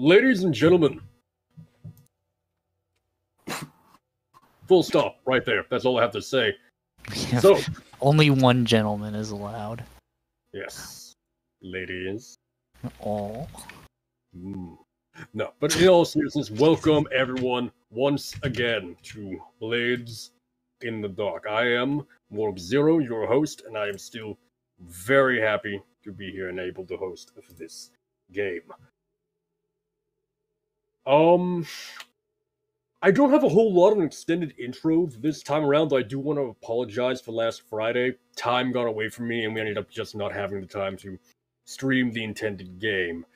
Ladies and gentlemen. Full stop, right there. That's all I have to say. So, only one gentleman is allowed. Yes. Ladies. Oh. No, but in all seriousness, welcome everyone once again to Blades in the Dark. I am Morg Zero, your host, and I am still very happy to be here and able to host this game. I don't have a whole lot of an extended intro this time around, though I do want to apologize for last Friday. Time got away from me, and we ended up just not having the time to stream the intended game.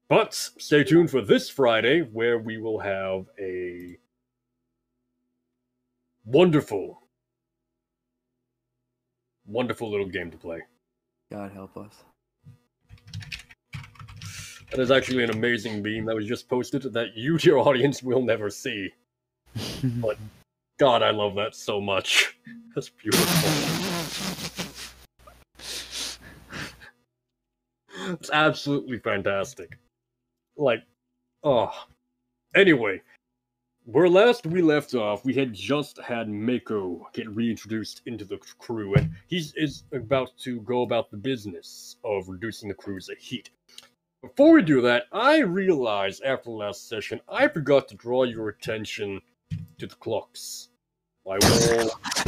But stay tuned for this Friday, where we will have a wonderful, wonderful little game to play. God help us. That is actually an amazing meme that was just posted that you, dear audience, will never see. But, God, I love that so much. That's beautiful. It's absolutely fantastic. Like, oh. Anyway, where last we left off, we had just had Mako get reintroduced into the crew, and he is about to go about the business of reducing the crew's heat. Before we do that, I realized after the last session, I forgot to draw your attention to the clocks. My wall clock.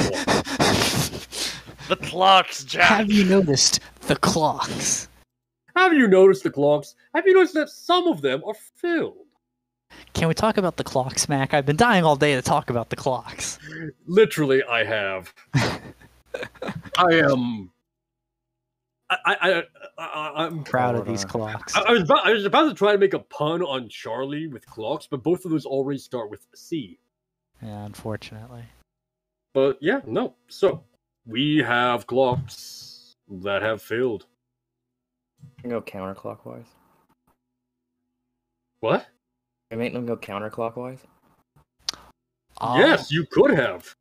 The clocks, Jack! Have you noticed the clocks? Have you noticed the clocks? Have you noticed that some of them are filled? Can we talk about the clocks, Mac? I've been dying all day to talk about the clocks. Literally, I have. I'm proud of these clocks. I was about to try to make a pun on Charlie with clocks, but both of those already start with C. Yeah, unfortunately. But yeah, no. So, we have clocks that have filled. Can go counterclockwise. What? I make them go counterclockwise. Yes, you could have.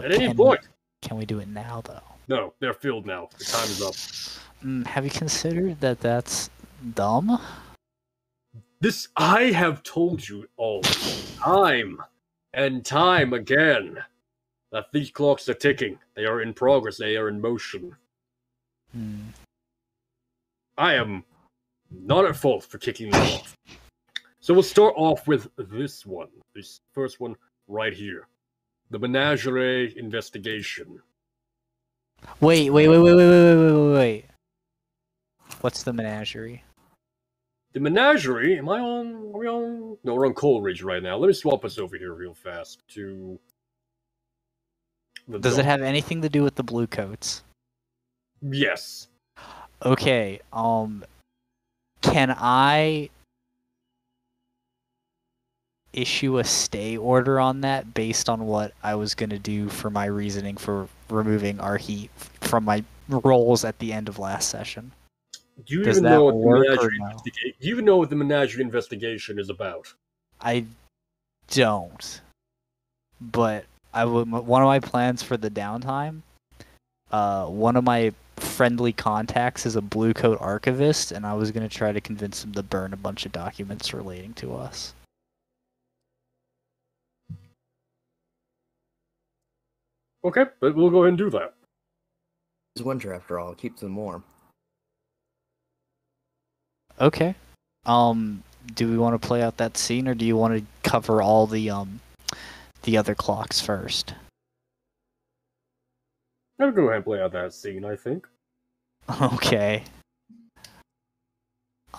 At any point. Can we do it now, though? No, they're filled now. The time is up. Have you considered that that's dumb? This, I have told you all time and time again that these clocks are ticking. They are in progress. They are in motion. I am not at fault for kicking them off. So we'll start off with this one. This first one right here. The Menagerie investigation. Wait. What's the menagerie? The Menagerie? Are we on? No, we're on Coleridge right now. Let me swap us over here real fast to... Does it have anything to do with the blue coats? Yes. Okay, can I issue a stay order on that based on what I was going to do for my reasoning for removing our heat from my roles at the end of last session? Do you even know what the Menagerie investigation is about? I don't. But one of my plans for the downtime, one of my friendly contacts is a blue coat archivist, and I was going to try to convince him to burn a bunch of documents relating to us. Okay, but we'll go ahead and do that. It's winter after all. It keeps them warm. Okay. Do we want to play out that scene, or do you want to cover all the other clocks first? I'll go ahead and play out that scene, I think. Okay.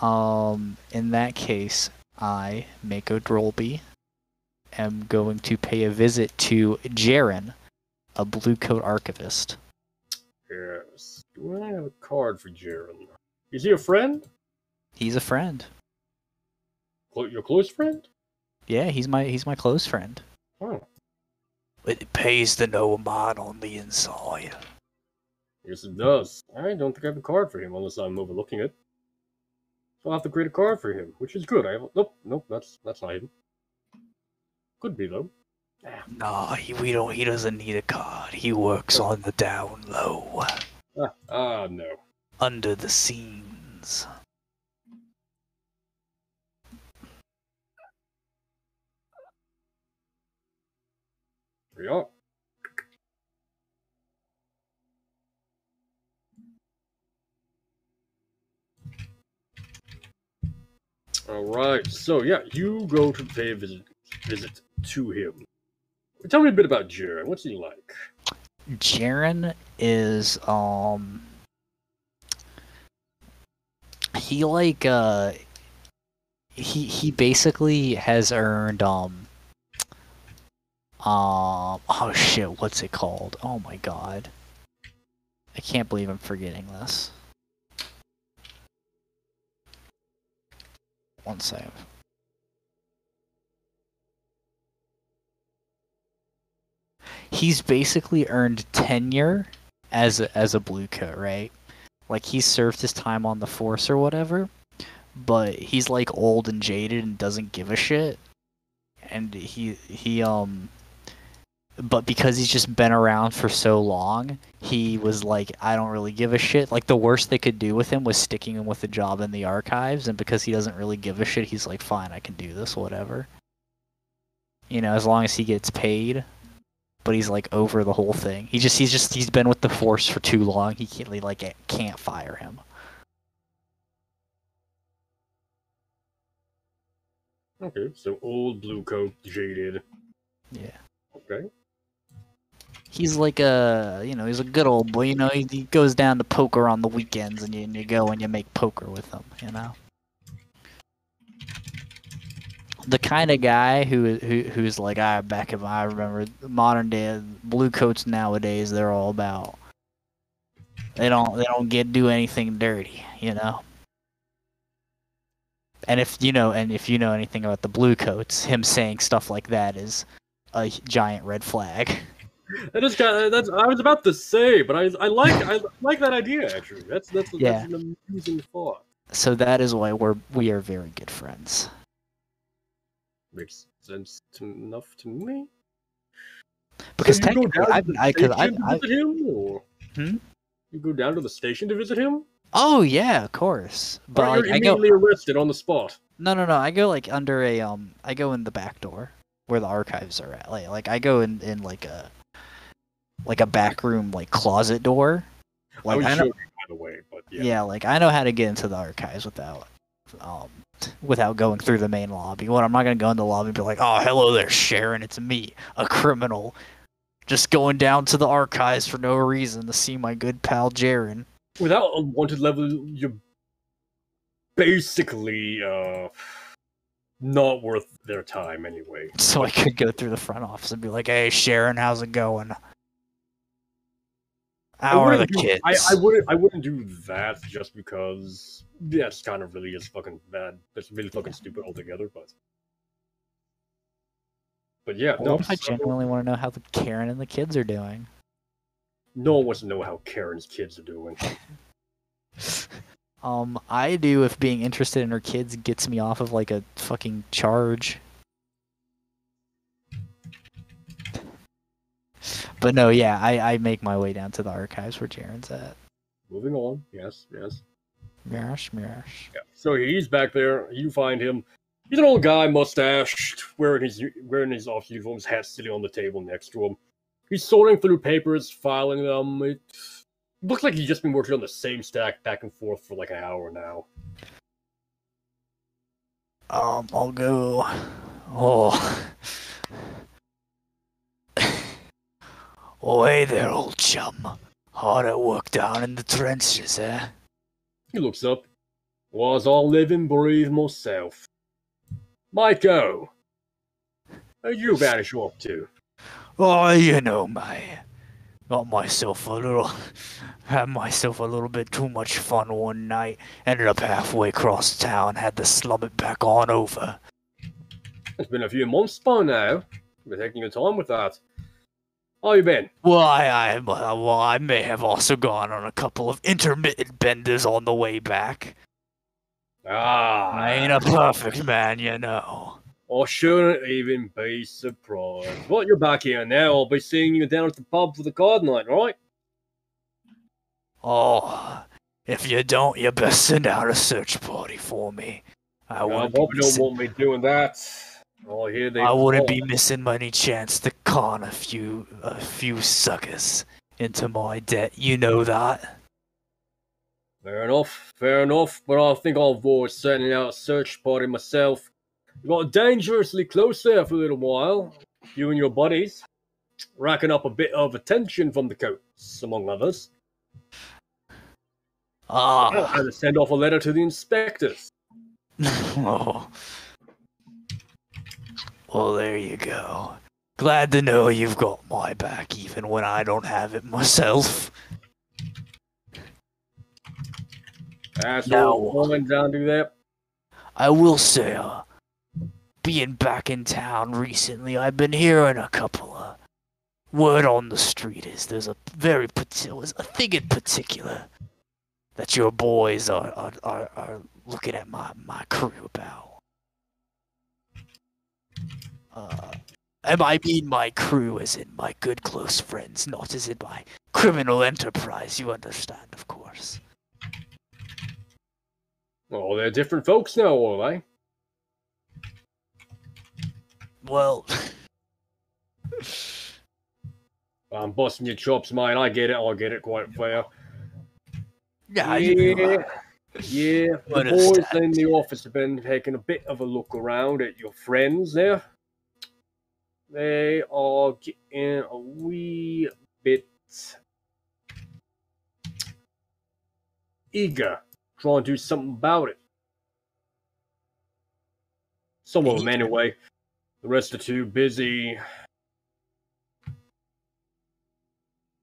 In that case, I, Mako Drolby, am going to pay a visit to Jaren, a blue coat archivist. Yes. Do I have a card for Jaren? Is he a friend? He's a friend. Your close friend? Yeah, he's my close friend. Oh. It pays to know a man on the inside. Yes, it does. I don't think I have a card for him unless I'm overlooking it. So I'll have to create a card for him, which is good. Nope, that's not him. Could be though. Nah, he doesn't need a card. He works on the down low. No. Under the scenes. we are. Alright, so yeah, you go to pay a visit to him. Tell me a bit about Jared. What's he like? Jaren is he like he basically has earned oh shit, what's it called? Oh my god. I can't believe I'm forgetting this. One second. He's basically earned tenure as a blue coat, right? Like he's served his time on the force or whatever, but he's like old and jaded and doesn't give a shit. And but because he's just been around for so long, he was like, I don't really give a shit. Like the worst they could do with him was sticking him with a job in the archives, and because he doesn't really give a shit, he's like, fine, I can do this, whatever. You know, as long as he gets paid. But he's like over the whole thing. He's been with the force for too long. He can't fire him. Okay, so old blue coat, jaded. Yeah. Okay. He's like he's a good old boy. You know, he goes down to poker on the weekends, and you go and you make poker with him. You know. The kind of guy who's like, I remember modern day blue coats nowadays, they're all about they don't do anything dirty, you know. And if you know anything about the blue coats, him saying stuff like that is a giant red flag. That is that's I was about to say, but I like that idea actually. That's an amusing thought. So that is why we are very good friends. Makes sense enough to me. Because so technically, you go down to the station to visit him. Oh yeah, of course. But you're immediately arrested on the spot. No. I go like under a I go in the back door where the archives are at. Like I go in like a back room like closet door. Like I know, by the way, but yeah, like I know how to get into the archives without going through the main lobby. I'm not gonna go in the lobby and be like, oh, hello there, Sharon, it's me, a criminal, just going down to the archives for no reason to see my good pal Jaren. Without unwanted level, you're basically not worth their time anyway. So I could go through the front office and be like, hey, Sharon, how's it going? How are the kids? I wouldn't do that just because that's kind of really just fucking bad. That's really fucking stupid altogether. But yeah, what if I genuinely want to know how the Karen and the kids are doing? No one wants to know how Karen's kids are doing. I do if being interested in her kids gets me off of like a fucking charge. But no, yeah, I make my way down to the archives where Jaren's at. Moving on, yes. Mirash. Yeah. So he's back there. You find him. He's an old guy, mustached, wearing his office uniform, his hat sitting on the table next to him. He's sorting through papers, filing them. It looks like he's just been working on the same stack back and forth for like an hour now. I'll go. Oh. Oh, hey there, old chum. Hard at work down in the trenches, eh? He looks up. Was all live and breathe myself. Maiko, how'd you vanish off to? Oh, you know, mate. Had myself a little bit too much fun one night. Ended up halfway across town, had to slum it back on over. It's been a few months by now. Been taking your time with that. How you been? Well, I may have also gone on a couple of intermittent benders on the way back. I ain't a perfect man, you know. I shouldn't even be surprised. Well, you're back here now. I'll be seeing you down at the pub for the card night, right? Oh, if you don't, you best send out a search party for me. I hope you don't want me doing that. Oh, here they I wouldn't fall. be missing any chance to con a few suckers into my debt. You know that. Fair enough, but I think I'll avoid sending out a search party myself. You got dangerously close there for a little while. You and your buddies, racking up a bit of attention from the coats, among others. I had Ah. to send off a letter to the inspectors. Oh. Well, there you go. Glad to know you've got my back, even when I don't have it myself. Asshole, falling down to that. I will say, being back in town recently, I've been hearing a couple of word on the street is there's a very particular, a thing in particular that your boys are looking at my crew about. And I mean my crew as in my good close friends, not as in my criminal enterprise, you understand, of course. Oh, they're different folks now, are they? Well, I'm busting your chops, mate. I get it quite fair. yeah, Yeah, the boys understand. in the office have been taking a bit of a look around at your friends there. They are getting a wee bit eager, trying to do something about it. Some of them, anyway. The rest are too busy.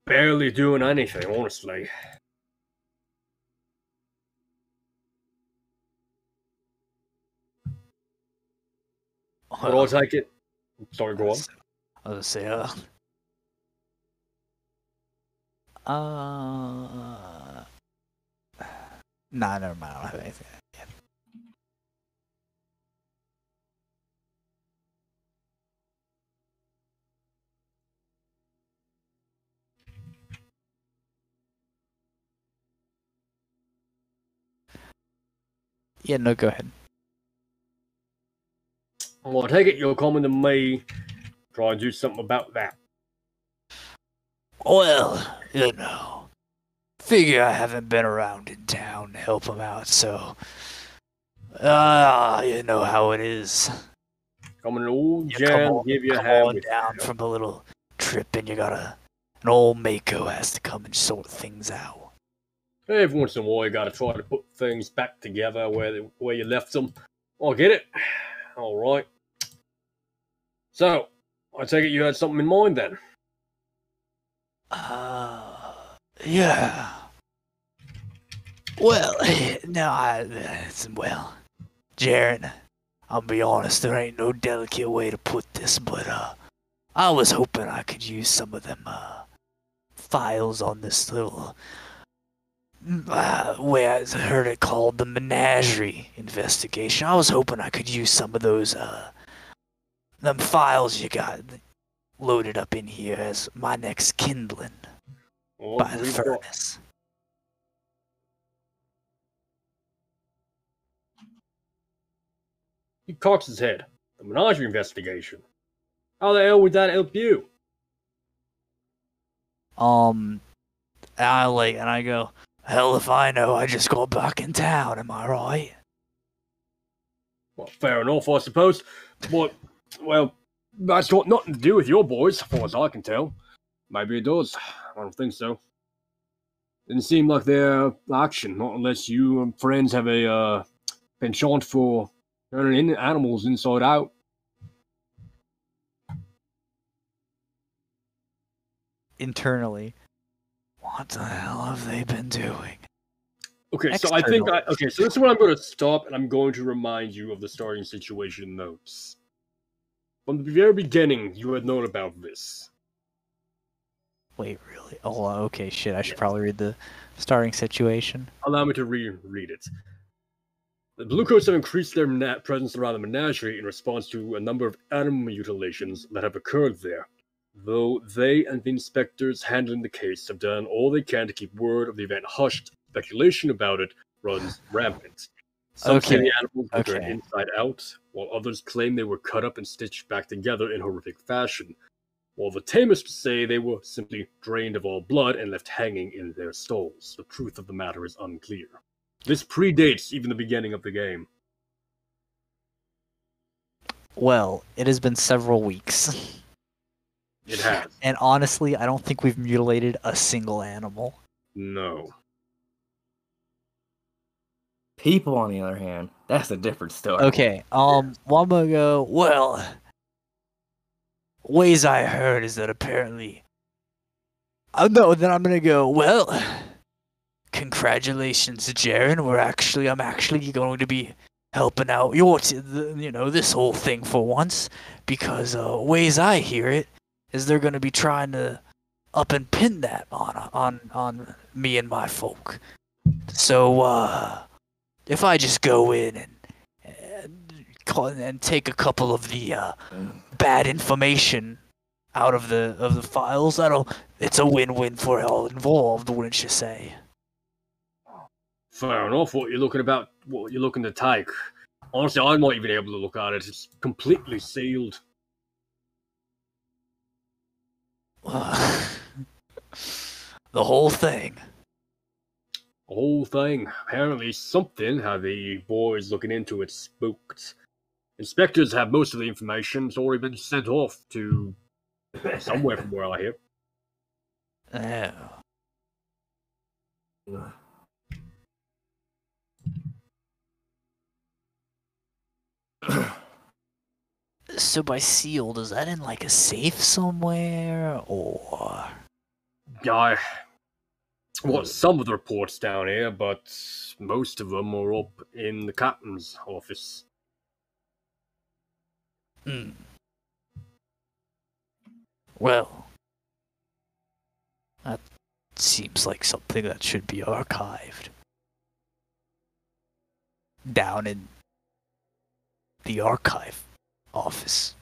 Barely doing anything, honestly. But I'll take it. Sorry, go on. I was gonna say, nah, never mind. I don't have anything. Yeah, no, go ahead. Well, I take it you're coming to me. Try and do something about that. Well, you know, figure I haven't been around in town to help him out, so you know how it is. Coming to old You Jan, give you a come hand on with down from a little trip, and you got an old Mako has to come and sort things out. Every once in a while, you gotta try to put things back together where you left them. I get it. All right. So, I take it you had something in mind then. Yeah. Well, no, well, Jaren, I'll be honest, there ain't no delicate way to put this, but, I was hoping I could use some of them, files on this little, way I heard it called the menagerie investigation. I was hoping I could use some of those, them files you got loaded up in here as my next kindling by the furnace. He cocks his head. The menagerie investigation. How the hell would that help you? And I go, hell if I know, I just got back in town, am I right? Well, fair enough, I suppose. But, well, that's got nothing to do with your boys, as far as I can tell. Maybe it does. I don't think so. Didn't seem like their action, not unless you and friends have a penchant for turning animals inside out. Internally, what the hell have they been doing? Okay, so I think so this is where I'm going to stop, and I'm going to remind you of the starting situation notes. From the very beginning, you had known about this. Wait, really? Oh, okay, shit, I should probably read the starting situation. Allow me to reread it. The Bluecoats have increased their presence around the menagerie in response to a number of animal mutilations that have occurred there, though they and the inspectors handling the case have done all they can to keep word of the event hushed. Speculation about it runs rampant. Some say Okay, the animals were turned okay. inside out, while others claim they were cut up and stitched back together in horrific fashion, while the tamest say they were simply drained of all blood and left hanging in their stalls. The truth of the matter is unclear. This predates even the beginning of the game. Well, it has been several weeks. It has. And honestly, I don't think we've mutilated a single animal. No. People, on the other hand, that's a different story. Okay, one gonna go, well, ways I heard is that apparently... no, then I'm gonna go, well, congratulations, Jaren, I'm actually going to be helping out this whole thing for once, because ways I hear it is they're gonna be trying to up and pin that on me and my folk. So if I just go in and take a couple of the bad information out of the files, it's a win-win for all involved, wouldn't you say? Fair enough. What you're looking to take. Honestly, I'm not even able to look at it. It's completely sealed. The whole thing. The whole thing. Apparently, something how the boys looking into it spooked. Inspectors have most of the information. It's already been sent off to somewhere from where I hear. Oh. So by sealed, is that in like a safe somewhere, or? Yeah, some of the reports down here, but most of them are up in the captain's office. Well, that seems like something that should be archived down in the archive office.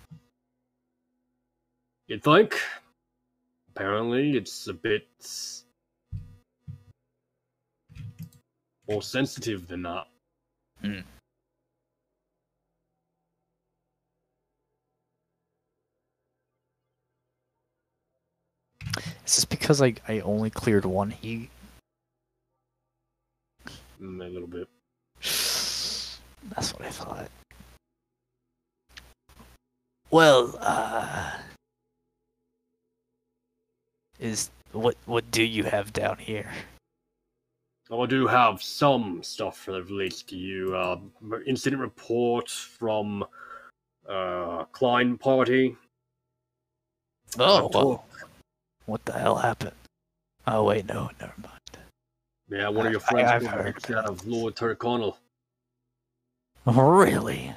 You'd think? Apparently, it's a bit more sensitive than that. Is this because I only cleared one heat? A little bit. That's what I thought. Well, what do you have down here? I do have some stuff that relates to you. Incident report from Klein party. Oh, well. What the hell happened? Oh, wait, no, never mind. Yeah, one of your friends I've heard out of Lord Tyrconnell. Really?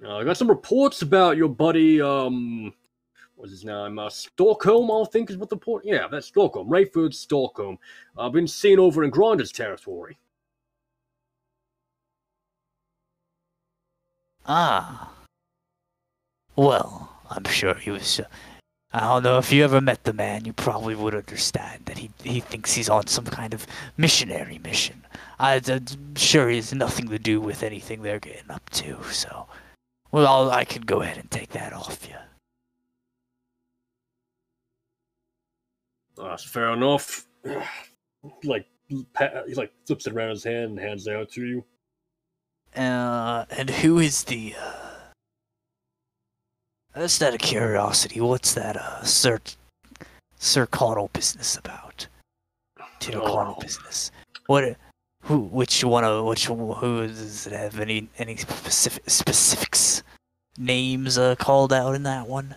I got some reports about your buddy, what's his name? Stockholm, I think is what the report. Yeah, that's Stockholm. Rayford Stockholm. Been seen over in Grinder's territory. Ah. Well, I'm sure he was... I don't know, if you ever met the man, you probably would understand that he thinks he's on some kind of missionary mission. I'm sure he has nothing to do with anything they're getting up to, so... Well, I could go ahead and take that off you. That's fair enough. He flips it around his hand and hands it out to you. And who is the, Just out of curiosity, what's that, Sir Connell business about? Connell business. Who does it have any specifics? Names, called out in that one?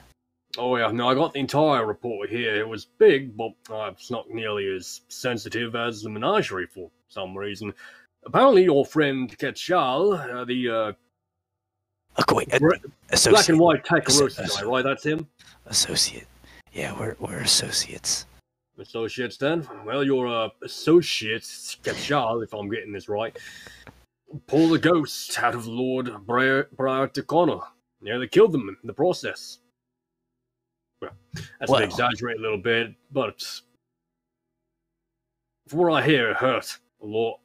Oh yeah, no, I got the entire report here. It was big, but it's not nearly as sensitive as the menagerie for some reason. Apparently your friend Ketchal, associate. Black and white Takarosi guy, right? That's him? Associate. Yeah, we're associates. Associates then? Well, your associate, Ketchal, if I'm getting this right, pulled the ghost out of Lord Briar Tyrconnell. Yeah, they killed them in the process. Well, that's to exaggerate a little bit, but from what I hear, it hurt a lot.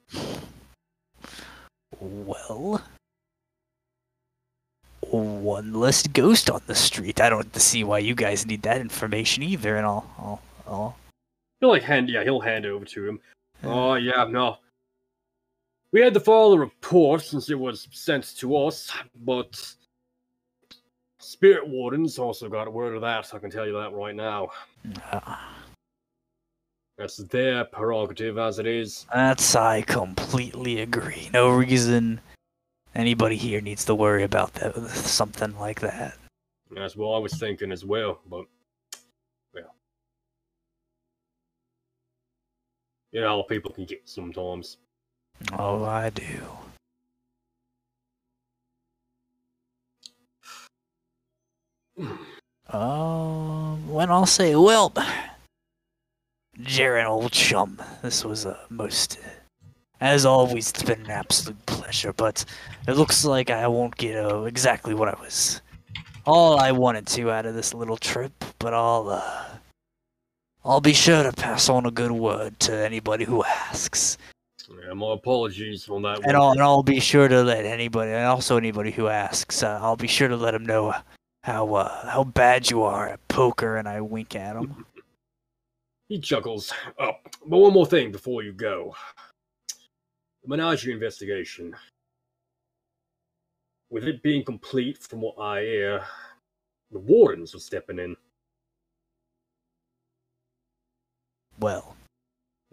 Well, one less ghost on the street. I don't see why you guys need that information either. And I'll He'll hand it over to him. Oh yeah, no. We had to file a report since it was sent to us, but Spirit Wardens also got word of that, I can tell you that right now. That's their prerogative as it is. I completely agree. No reason anybody here needs to worry about something like that. That's what I was thinking as well, but, well. You know how people can get sometimes. Oh, I do. When I'll say, well, Jaren, old chum, this was as always, it's been an absolute pleasure, but it looks like I won't get exactly what all I wanted to out of this little trip, but I'll be sure to pass on a good word to anybody who asks. Yeah, my apologies on that And one. I'll be sure to let anybody who asks, I'll be sure to let them know how bad you are at poker, and I wink at him. He chuckles. Oh, but one more thing before you go. The Menagerie investigation. With it being complete, from what I hear, the Wardens are stepping in. Well.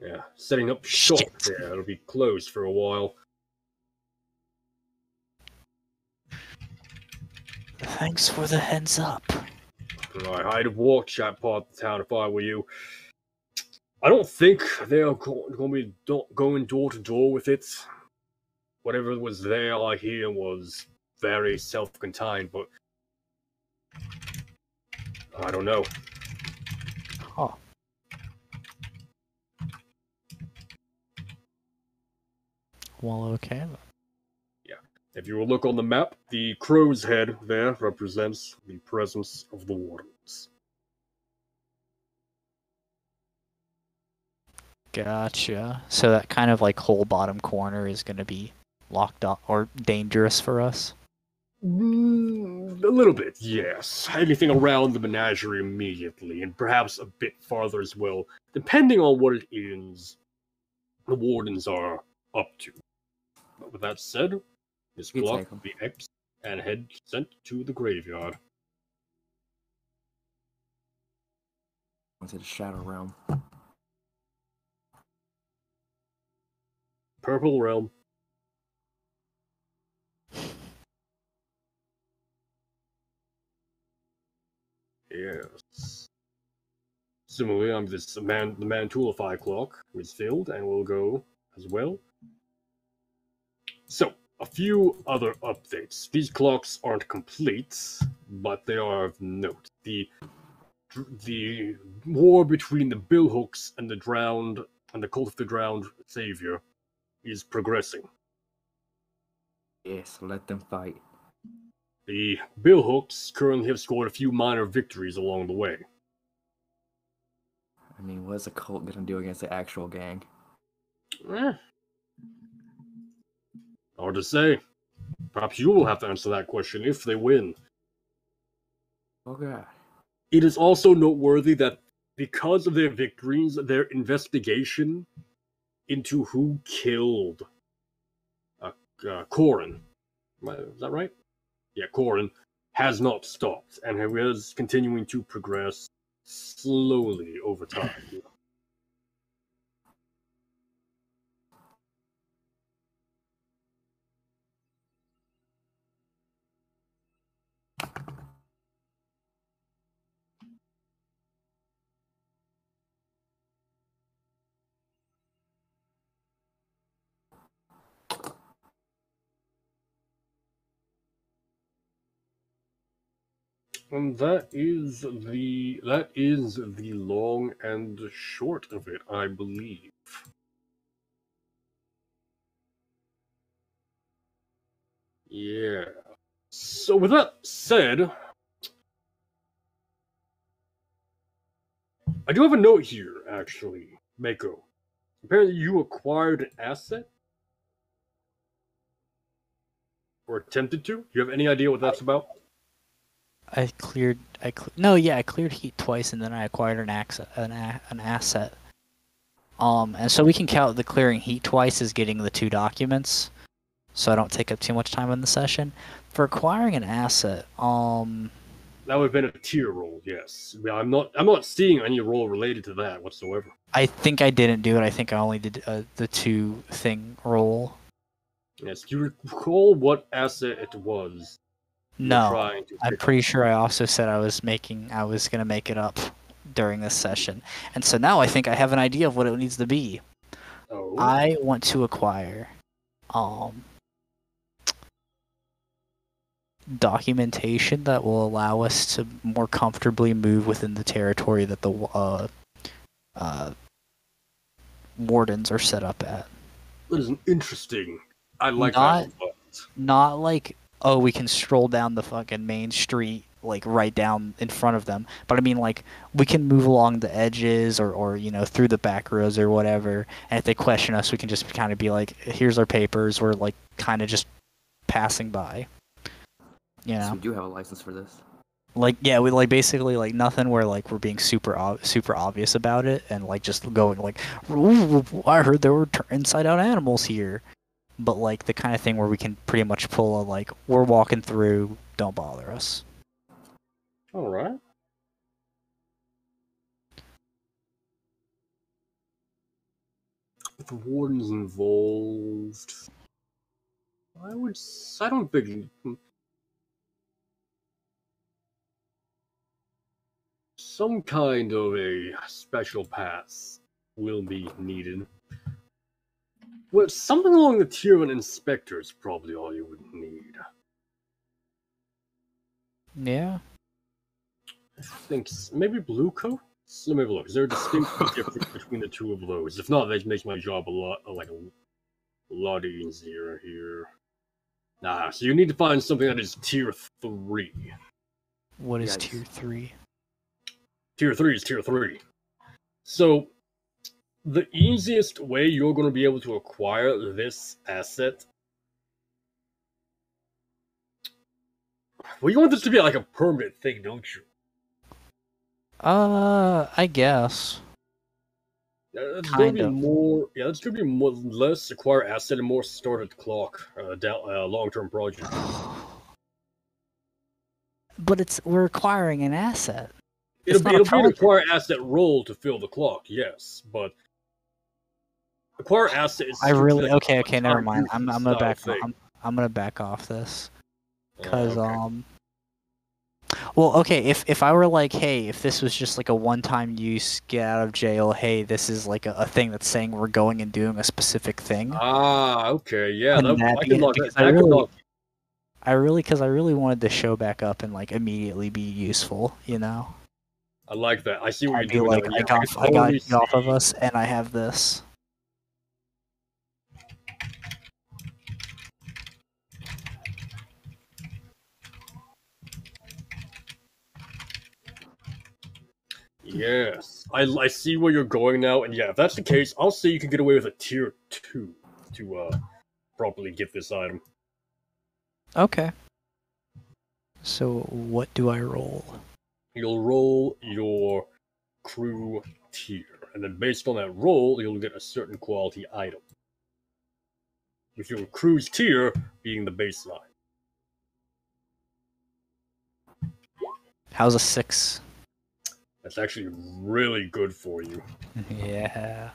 Yeah, setting up shop there. It'll be closed for a while. Thanks for the heads up. I'd have walked that part of the town if I were you. I don't think they're going to be going door to door with it. Whatever was there, I hear, was very self-contained, but I don't know. Huh. Well, okay then. Yeah. If you will look on the map, the crow's head there represents the presence of the Wardens. Gotcha. So that kind of like whole bottom corner is going to be locked up or dangerous for us? A little bit, yes. Anything around the menagerie immediately, and perhaps a bit farther as well, depending on what it is the Wardens are up to. But with that said, this block will be X and head sent to the graveyard. Into the Shadow Realm. Purple Realm. Yes. Similarly, the Mantulify clock is filled and will go as well. So, a few other updates. These clocks aren't complete, but they are of note. The war between the Billhooks and the drowned and the Cult of the Drowned Savior is progressing. Yes, let them fight. The Billhooks currently have scored a few minor victories along the way. I mean, what's a cult gonna do against the actual gang? Hard to say. Perhaps you will have to answer that question if they win. Oh god. It is also noteworthy that because of their victories, their investigation into who killed Corin, is that right? Yeah, Corin, has not stopped and is continuing to progress slowly over time. And that is the long and short of it, I believe. Yeah. So with that said, I do have a note here, actually, Mako. Apparently you acquired an asset? Or attempted to? You have any idea what that's about? I cleared heat twice, and then I acquired an asset. And so we can count the clearing heat twice as getting the 2 documents, so I don't take up too much time in the session. For acquiring an asset, That would have been a tier roll, yes. I'm not seeing any roll related to that whatsoever. I think I didn't do it. I think I only did the 2 thing roll. Yes, do you recall what asset it was? No, I'm pretty sure I also said I was gonna make it up during this session, and so now I think I have an idea of what it needs to be. Oh. I want to acquire, documentation that will allow us to more comfortably move within the territory that the wardens are set up at. That is interesting. I like that. Not like, oh, we can stroll down the fucking main street, like right down in front of them. But I mean, like, we can move along the edges or through the back rows or whatever. And if they question us, we can just kind of be like, here's our papers. We're like kind of just passing by. So we do have a license for this. Like, yeah, we like basically like nothing where like we're being super obvious about it and like just going like, ooh, I heard there were inside out animals here. But like the kind of thing where we can pretty much pull a like, we're walking through, don't bother us. All right. If the warden's involved, I don't think some kind of a special pass will be needed. Well, something along the tier of an inspector is probably all you would need. Yeah. I think maybe blue coat? Let me have a look. Is there a distinct difference between the 2 of those? If not, that makes my job a lot easier here. Nah, so you need to find something that is tier 3. What is tier 3? Tier 3 is tier 3. So, the easiest way you're going to be able to acquire this asset... Well, you want this to be like a permanent thing, don't you? I guess. That's going to be more... Yeah, that's going to be more, less acquire asset and more started clock, long-term project. But we're acquiring an asset. It'll be an acquire asset roll to fill the clock, yes, but acquire asset is... Okay, never mind. I'm gonna back off. I'm gonna back off this. Because, well, okay, if I were like, hey, if this was just like a one-time use, get out of jail, hey, this is like a thing that's saying we're going and doing a specific thing. Okay, yeah. I really wanted the show back up and like immediately be useful, you know? I like that. I see what you're doing. Like, I got it off of us, and I have this. Yes, I see where you're going now, and yeah, if that's the case, I'll say you can get away with a tier 2 to properly get this item. Okay. So what do I roll? You'll roll your crew tier, and then based on that roll, you'll get a certain quality item. With your crew's tier being the baseline. How's a 6? That's actually really good for you. Yeah.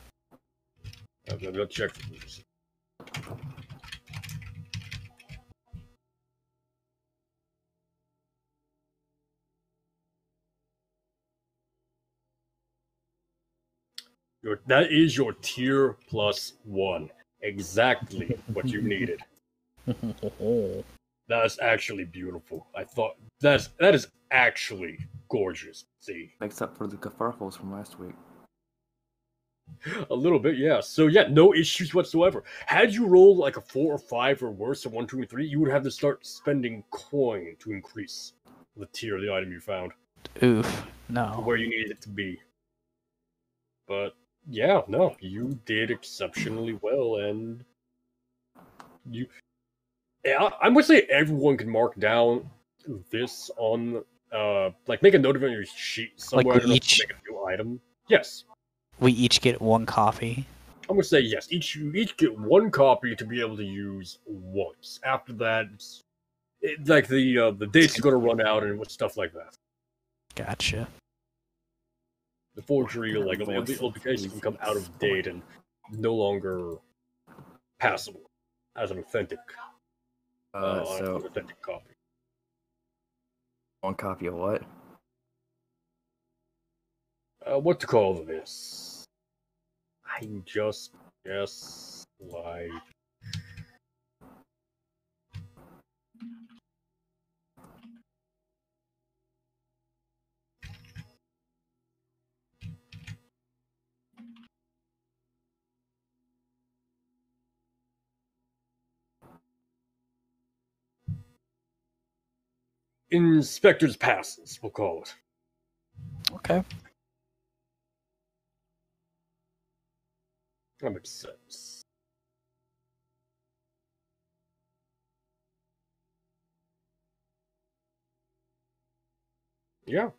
I'm gonna check this. That is your tier +1. Exactly what you needed. That's actually beautiful. I thought that is actually gorgeous. See, makes up for the kerfuffles from last week. A little bit, yeah. So yeah, no issues whatsoever. Had you rolled like a 4 or 5 or worse, a 1, 2, and 3, you would have to start spending coin to increase the tier of the item you found. Oof, no. To where you needed it to be. But yeah, no, you did exceptionally well, and Yeah, I would say everyone can mark down this on, like make a note of it on your sheet somewhere. we I don't know if each- you make a new item. Yes, We each get one coffee. I'm gonna say yes. You each get one copy to be able to use once. After that, like the date's gonna run out and stuff like that. Gotcha. The forgery, like it'll basically become out of date and no longer passable as an authentic, So authentic copy. one copy of what? What to call this? I'm just like. Inspector's passes, we'll call it. Okay. That makes sense. Yeah.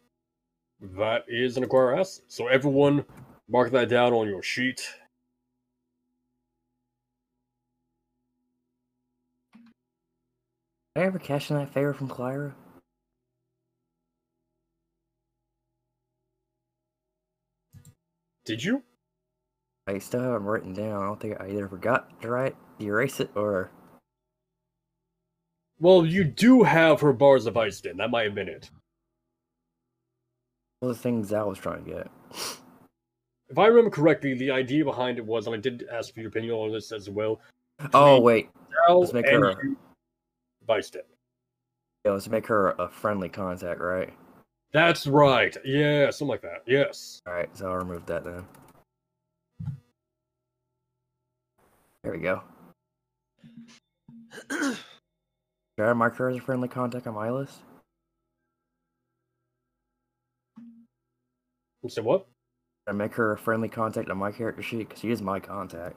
That is an acquire asset. So everyone mark that down on your sheet. Did I ever cash in that favor from Clyra? Did you? I still have them written down. I don't think I either forgot to erase it or. Well, you do have her bars of ice in. That might have been it. All the things I was trying to get. If I remember correctly, the idea behind it was, and I did ask for your opinion on this as well. Oh wait, Al let's make and her. you vice den. Yeah, let's make her a friendly contact, right? That's right. Yeah, something like that. Yes. All right, so I'll remove that then. There we go. Should I mark her as a friendly contact on my list? You said what? Should I make her a friendly contact on my character sheet? Because she is my contact.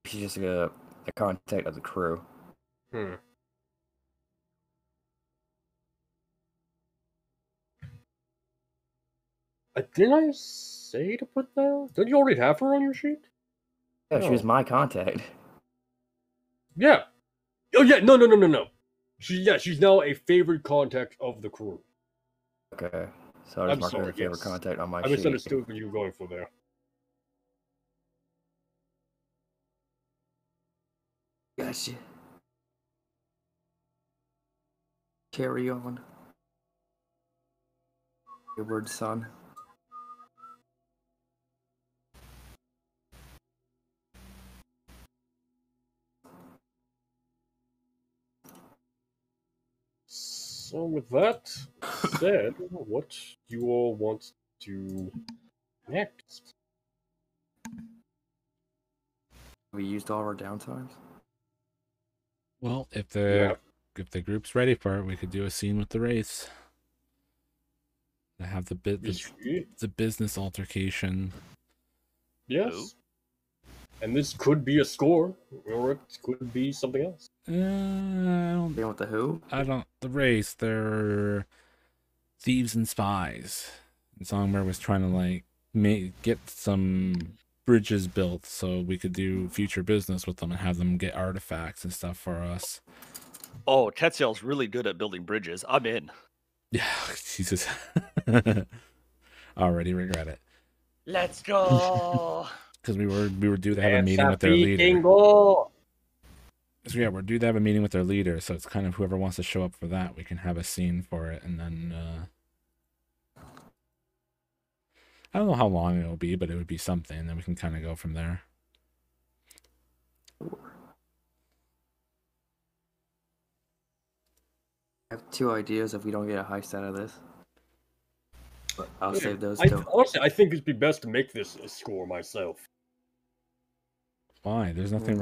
She's just a contact of the crew. Didn't I say to put that? Don't you already have her on your sheet? Yeah, No. she was my contact. Yeah. Oh yeah. No. She's now a favorite contact of the crew. Okay, so I'll just I'm mark her as sorry, a favorite yes. contact on my I sheet. misunderstood what you were going for there. Gotcha. Carry on. Your word, son. So with that said, what do you all want to next? We used all of our downtimes. Well, if Yeah. the group's ready for it, we could do a scene with the Wraiths. To have the business altercation. Yes. And this could be a score, or it could be something else. I don't. Dealing with the who? The Wraiths. They're thieves and spies. And Songbird was trying to like get some bridges built so we could do future business with them and have them get artifacts and stuff for us. Oh, Tetsuel's really good at building bridges. I'm in. Yeah, Jesus. Already regret it. Let's go. Because we were due to have a meeting with their leader. So yeah, we're due to have a meeting with their leader, so it's kind of whoever wants to show up for that, we can have a scene for it, and then I don't know how long it'll be, but it would be something, and then we can kind of go from there. I have two ideas if we don't get a heist out of this. But I'll save those Honestly, I think it'd be best to make this a score myself. Why? There's nothing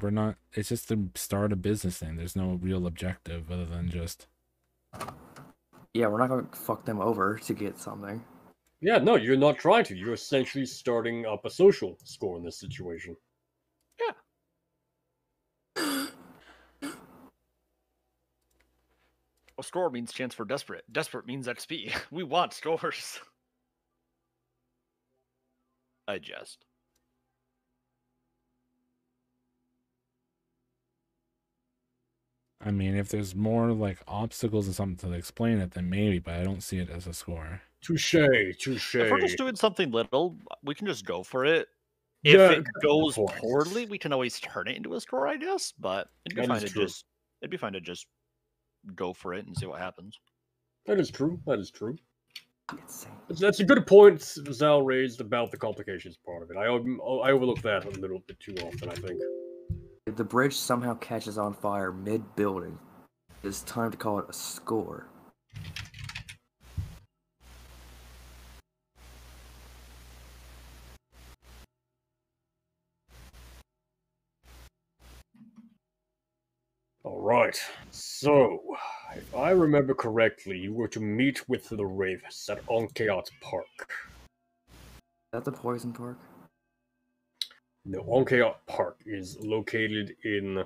we're not. It's just to start a business thing. There's no real objective other than just. Yeah, we're not gonna fuck them over to get something. Yeah, no, you're not trying to. You're essentially starting up a social score in this situation. A score means chance for desperate. Desperate means XP. We want scores. I jest. I mean, if there's more like obstacles and something to explain it, then maybe, but I don't see it as a score. Touche, touche. If we're just doing something little, we can just go for it. Yeah, If it goes points. poorly, we can always turn it into a score, I guess. But it'd be That fine is to true. just go for it and see what happens. That is true. That is true. Insane. That's a good point Zal raised about the complications part of it. I overlook that a little bit too often, I think. If the bridge somehow catches on fire mid-building, it's time to call it a score. Alright, so, if I remember correctly, you were to meet with the Wraiths at Onkeot Park. Is that the poison park? No, Onkeot Park is located in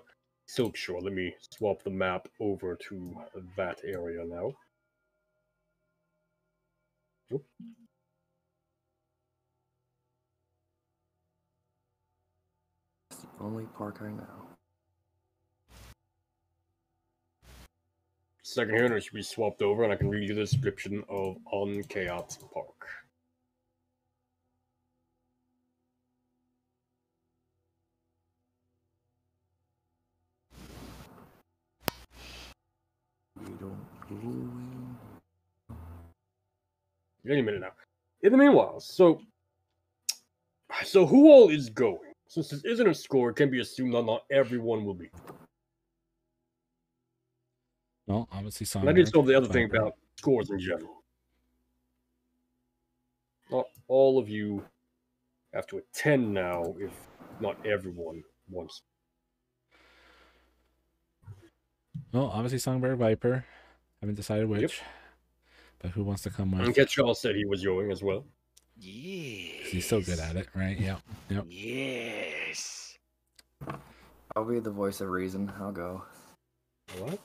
Silkshore. Let me swap the map over to that area now. Oop. It's the only park I know. Second here, and it should be swapped over, and I can read you the description of Onkeot Park. You don't. Any minute now. In the meanwhile, so who all is going? Since this isn't a score, it can be assumed that not everyone will be. Well, obviously, And that is Songbird, sort of the other thing Viper. about scores in general. Not all of you have to attend now if not everyone wants. Well, obviously, Songbird, Viper. Haven't decided which. But who wants to come with? And Ketchall said he was going as well. Yes. He's so good at it, right? Yep. Yep. Yes. I'll be the voice of reason. I'll go. What?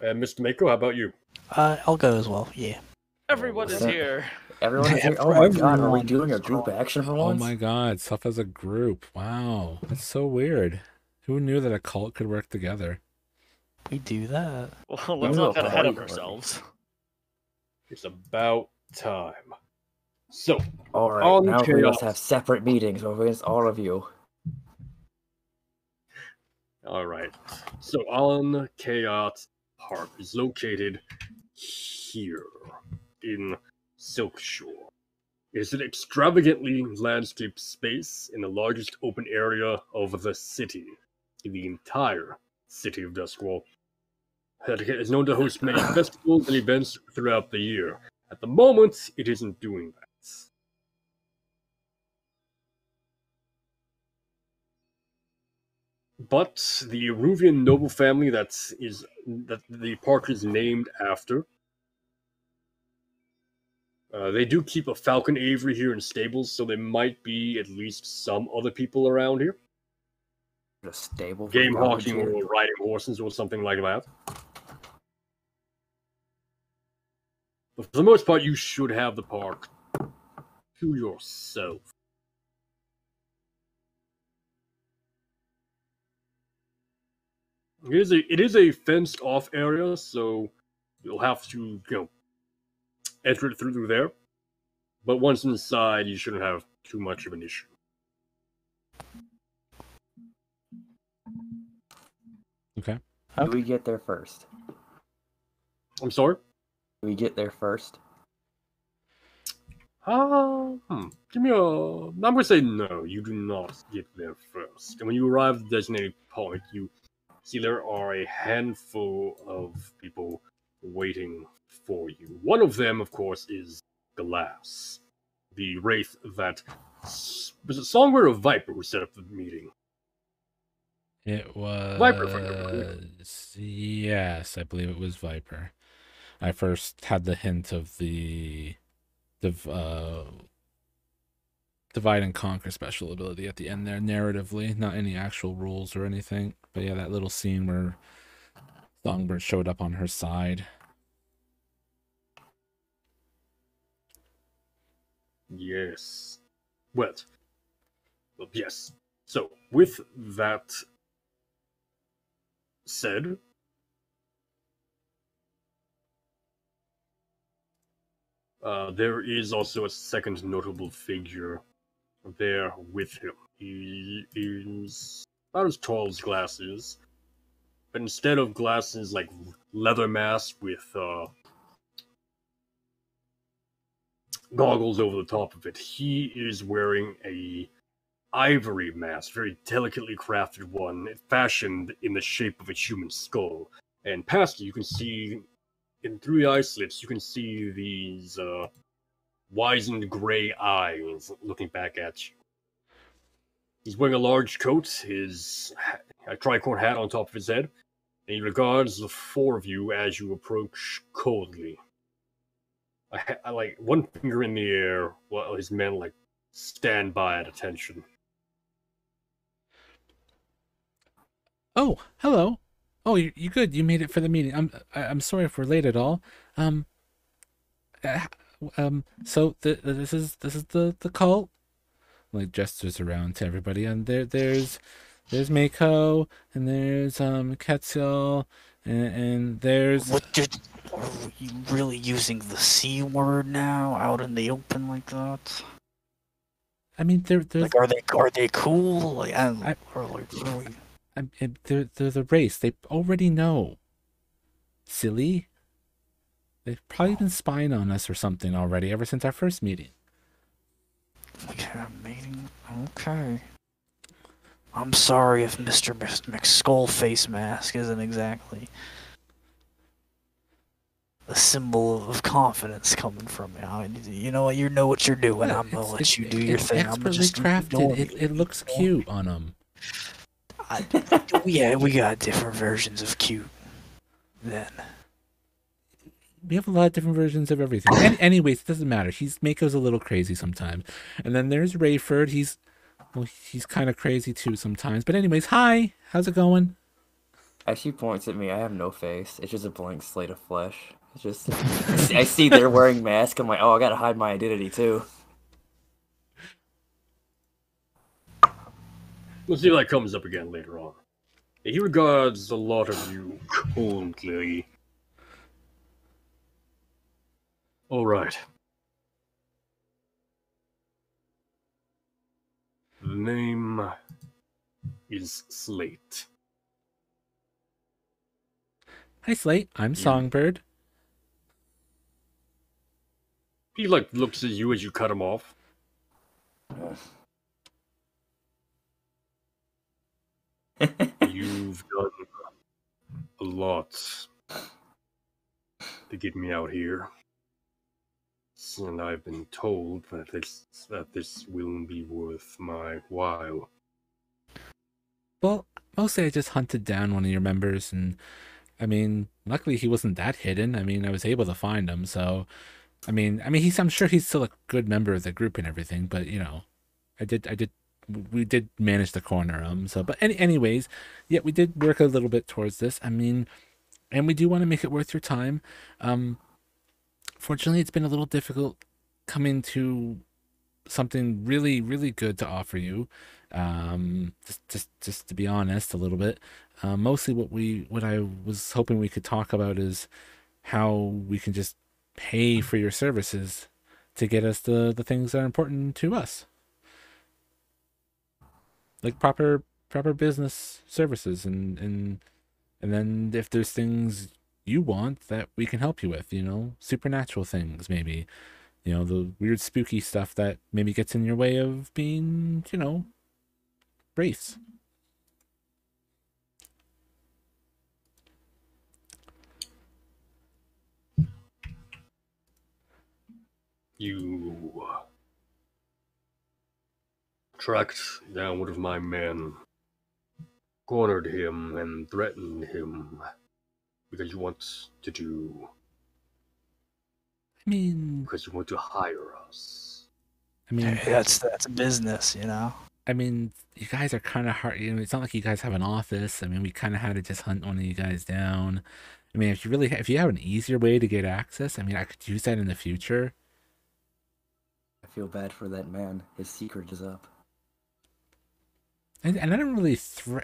Mr. Mako, how about you? I'll go as well. Yeah. Everyone is here. Everyone is here. Oh my god, are we Everyone doing a is group going. action for Oh once? my god, stuff as a group. Wow. That's so weird. Who knew that a cult could work together? We do that. Well, let's knew not a get ahead of party ourselves. It's about time. So, Alright, On now we chaos. must have separate meetings against all of you. alright. So, on Chaos Park is located here in Silkshore. It's an extravagantly landscaped space in the largest open area of the city, in the entire city of Duskwall. It is known to host many festivals and events throughout the year. At the moment, it isn't doing that. But the Eruvian noble family that the park is named after, they do keep a falcon aviary here in stables, so there might be at least some other people around here. A stable for Game garbage hawking here. or riding horses or something like that. But for the most part, you should have the park to yourself. It is a fenced off area, so you'll have to enter it through there. But once inside, you shouldn't have too much of an issue. Okay. Do we get there first? I'm sorry? Do we get there first? Give me a. I'm gonna say no. You do not get there first. And when you arrive at the designated point, you see there are a handful of people waiting for you. One of them, of course, is Glass, the wraith that was it Songbird or Viper who set up the meeting. It was Viper, if I remember. yes, I believe it was Viper. I first had the hint of the divide and conquer special ability at the end there, narratively, not any actual rules or anything. But yeah, that little scene where Songbird showed up on her side. Yes. Well, yes. So, with that said, there is also a second notable figure there with him. He is about as tall as Glass is, but instead of Glass's like leather mask with goggles over the top of it, he is wearing a ivory mask, very delicately crafted one, fashioned in the shape of a human skull. And past it, you can see, in through the eye slits, you can see these wizened gray eyes looking back at you. He's wearing a large coat, a tricorn hat on top of his head, and he regards the four of you as you approach coldly. I like one finger in the air while his men like stand by at attention. Oh, hello. Oh, you good? You made it for the meeting. I'm sorry if we're late at all. Um, uh, So this is the cult. Like gestures around to everybody, and there's Mako, and there's Ketzel, and there's. What did? Are you really using the C word now, out in the open like that? I mean, they're Like, are they cool? Like, or like really? they're the race. They already know. Silly. They've probably been spying on us or something already ever since our first meeting. Yeah, meeting. Okay. I'm sorry if Mr. McSkullface Mask isn't exactly a symbol of confidence coming from you. You know what? You know what you're doing. Well, I'm gonna let you do your thing. I'm expertly just crafted. It looks cute on them. Yeah, we got different versions of cute. Then. We have a lot of different versions of everything. Anyways, it doesn't matter. Mako's a little crazy sometimes. And then there's Rayford. He's kind of crazy too sometimes. But anyways, hi. How's it going? As she points at me, I have no face. It's just a blank slate of flesh. It's just I see they're wearing masks. I'm like, oh, I gotta hide my identity too. We'll see if that comes up again later on. He regards a lot of you coldly. All right. The name is Slate. Hi, Slate. I'm Songbird. He like looks at you as you cut him off. You've done a lot to get me out here. And I've been told that this will be worth my while. Well, mostly I just hunted down one of your members, and I mean, luckily he wasn't that hidden. I mean, I was able to find him, so I mean, I'm sure he's still a good member of the group and everything, but you know, we did manage to corner him. So, but anyways, yeah, we did work a little bit towards this. I mean, and we do want to make it worth your time. Fortunately, it's been a little difficult coming to something really, really good to offer you. Just to be honest, a little bit. Mostly, what I was hoping we could talk about is how we can just pay for your services to get us the things that are important to us, like proper business services, and then if there's things you want that we can help you with, you know, supernatural things, maybe, you know, the weird spooky stuff that maybe gets in your way of being, you know, wraiths. You tracked down one of my men, cornered him, and threatened him because you want to do I mean, because you want to hire us. I mean, That's business, you know. I mean, you guys are kind of hard. You know, it's not like you guys have an office. I mean, we kind of had to just hunt one of you guys down. I mean, if you have an easier way to get access, I mean, I could use that in the future. I feel bad for that man. His secret is up. And I don't really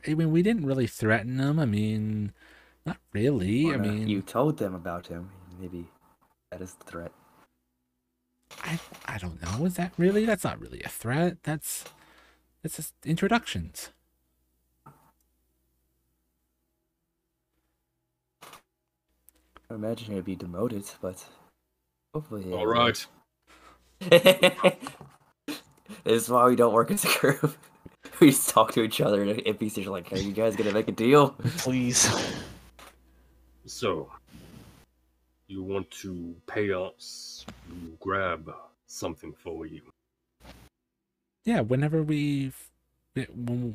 I mean, we didn't really threaten him. I mean, not really. I Well, no, mean, you told them about him. Maybe that is the threat. I don't know. Is that really? That's not really a threat. That's just introductions. I imagine he'd be demoted, but hopefully. He All right. This is why we don't work as a group. We just talk to each other, and NPCs are like, "Are you guys gonna make a deal?" Please. So, you want to pay us to grab something for you. Yeah, whenever when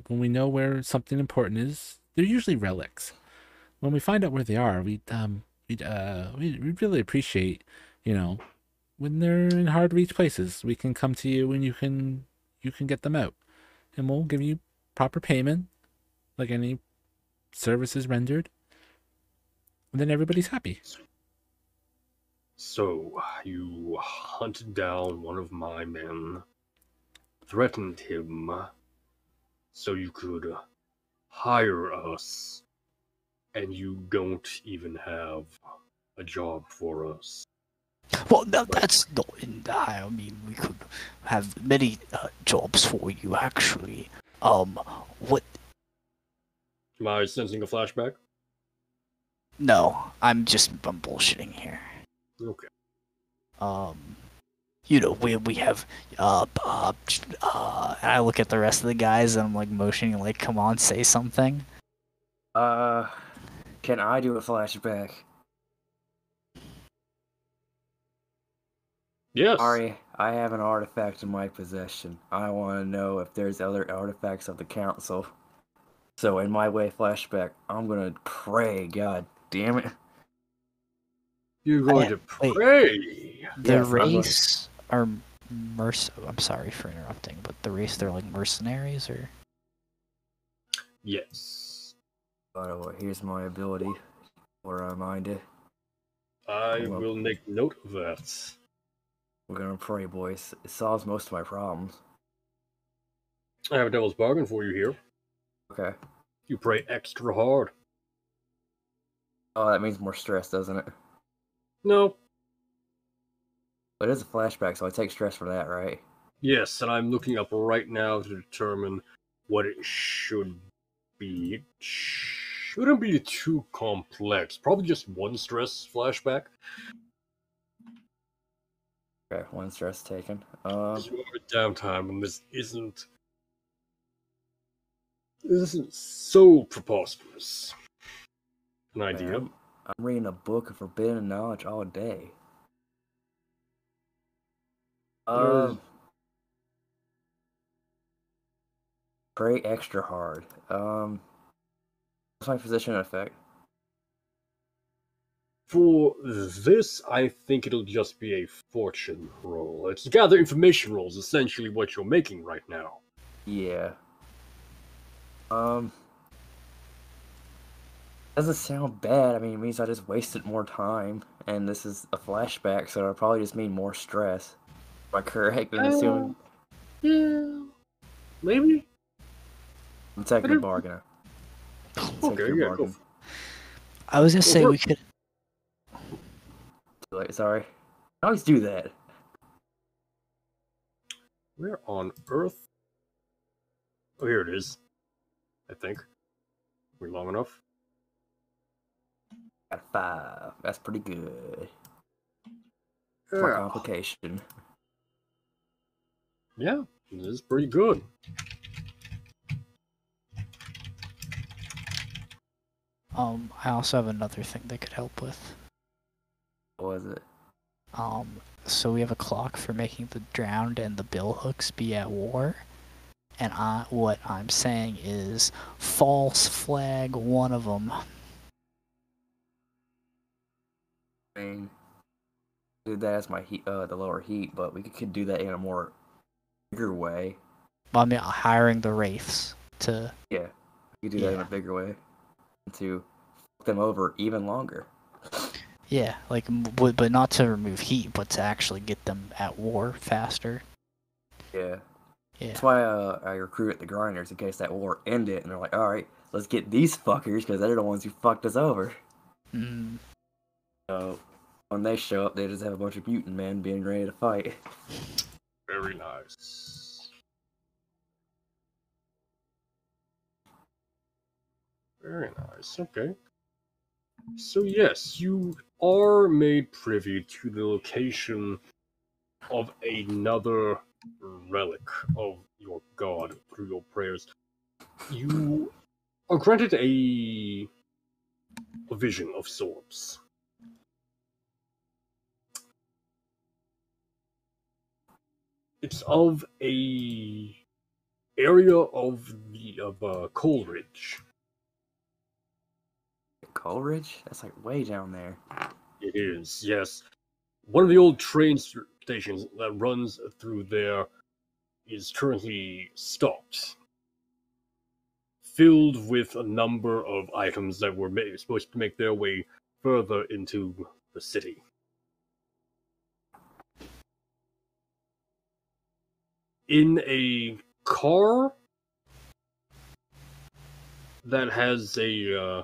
we know where something important is, they're usually relics. When we find out where they are, we'd really appreciate, you know, when they're in hard to reach places, we can come to you and you can get them out, and we'll give you proper payment, like any services rendered, and then everybody's happy. So, you hunted down one of my men, threatened him, so you could hire us, and you don't even have a job for us. Well, no, that's not in there. I mean, we could have many jobs for you, actually. What? Am I sensing a flashback? No, I'm bullshitting here. Okay. You know, we have and I look at the rest of the guys and I'm like motioning, like, come on, say something. Can I do a flashback? Yes. Sorry, I have an artifact in my possession. I want to know if there's other artifacts of the council. So in my way flashback, I'm gonna pray. God damn it! You're going to Wait. pray. The Yes, I'm going- race are I'm sorry for interrupting, but the race, they're like mercenaries, or? Yes. Oh, here's my ability. Or reminded. I will make note of that. We're gonna pray, boys. It solves most of my problems. I have a devil's bargain for you here. Okay. You pray extra hard. Oh, that means more stress, doesn't it? No. But it is a flashback, so I take stress for that, right? Yes, and I'm looking up right now to determine what it should be. It shouldn't be too complex. Probably just one stress flashback. Okay, one stress taken. You are at downtime, and this isn't so preposterous an idea. Man, I'm reading a book of forbidden knowledge all day. Pray extra hard. What's my position and effect? For this, I think it'll just be a fortune roll. It's gather information rolls, essentially what you're making right now. Yeah. Doesn't sound bad. I mean, it means I just wasted more time, and this is a flashback, so it'll probably just mean more stress. Am I correct in assuming? Yeah, maybe. I'm taking a bargain. Okay, yeah, go. I was gonna say we're- we could. Too late, sorry. I always do that. Where on earth? Oh, here it is. I think. We're long enough. Got a 5. That's pretty good. More complication. Yeah, this is pretty good. I also have another thing they could help with. What was it? So we have a clock for making the drowned and the billhooks be at war. And what I'm saying is false flag one of them. I mean, did that as my heat, the lower heat, but we could do that in a more bigger way. I mean, hiring the wraiths to. Yeah, we could do that in a bigger way to fuck them over even longer. Yeah, like, but not to remove heat, but to actually get them at war faster. Yeah. Yeah. That's why I recruit the grinders in case that war ended, and they're like, all right, let's get these fuckers because they're the ones who fucked us over. Mm. So when they show up, they just have a bunch of mutant men being ready to fight. Very nice. Very nice. Okay. So yes, you are made privy to the location of another relic of your god through your prayers. You are granted a vision of sorts. It's of a area of Coleridge. Coleridge? That's like way down there. It is, yes. One of the old train stations that runs through there is currently stopped, filled with a number of items that were supposed to make their way further into the city. In a car that has a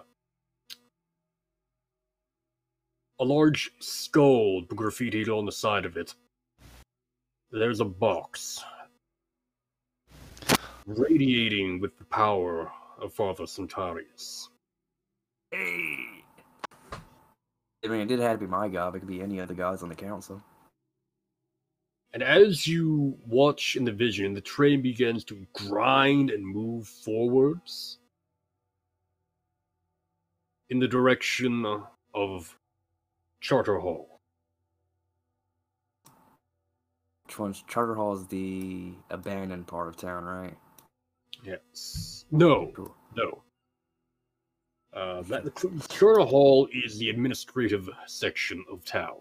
large skull graffitied on the side of it, there's a box radiating with the power of Father Centarius. Hey! I mean, it did have to be my god, but it could be any of the gods on the council. And as you watch in the vision, the train begins to grind and move forwards in the direction of Charter Hall. Which one's Charter Hall is the abandoned part of town, right? Yes. No. Cool. No. Charter Hall is the administrative section of town.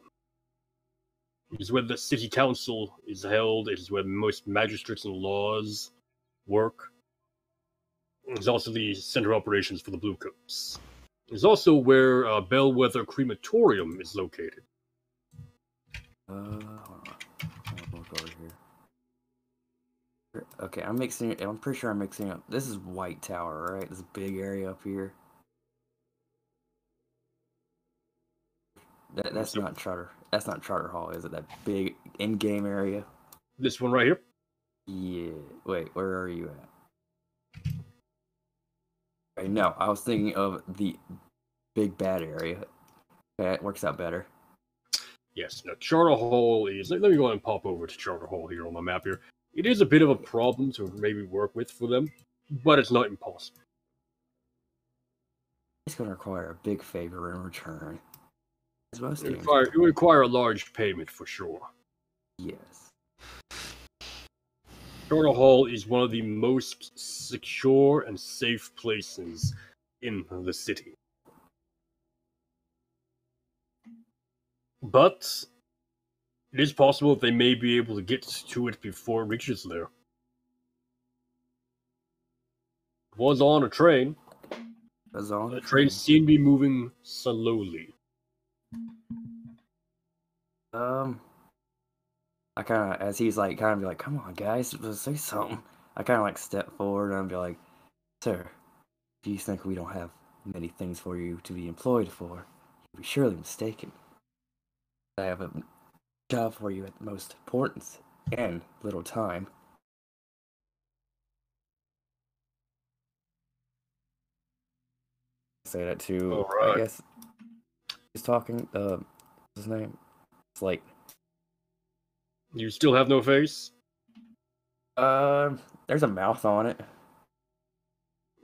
It is where the city council is held. It is where most magistrates and laws work. It's also the center of operations for the Bluecoats. It's also where Bellwether Crematorium is located. Hold on. I'll look over here. Okay, I'm pretty sure I'm mixing up. This is White Tower, right? This big area up here. That's not Charter. That's not Charter Hall, is it? That big in-game area. This one right here. Yeah. Wait, where are you at? Wait, no, I was thinking of the big bad area. Okay, it works out better. Yes, now Charter Hall is. Let me go ahead and pop over to Charter Hall here on my map here. It is a bit of a problem to maybe work with for them, but it's not impossible. It's going to require a big favor in return. As most It games would require a large payment for sure. Yes. Charter Hall is one of the most secure and safe places in the city. But it is possible that they may be able to get to it before it reaches there. It was on a train. The train seemed to be moving slowly. I kind of, as he's like, kind of be like, come on, guys, let's say something. I kind of like step forward and be like, sir, do you think we don't have many things for you to be employed for? You'd be surely mistaken. I have a job for you at the most importance and little time. Say that to, Alright. I guess, he's talking, what's his name? It's like, You still have no face? there's a mouth on it.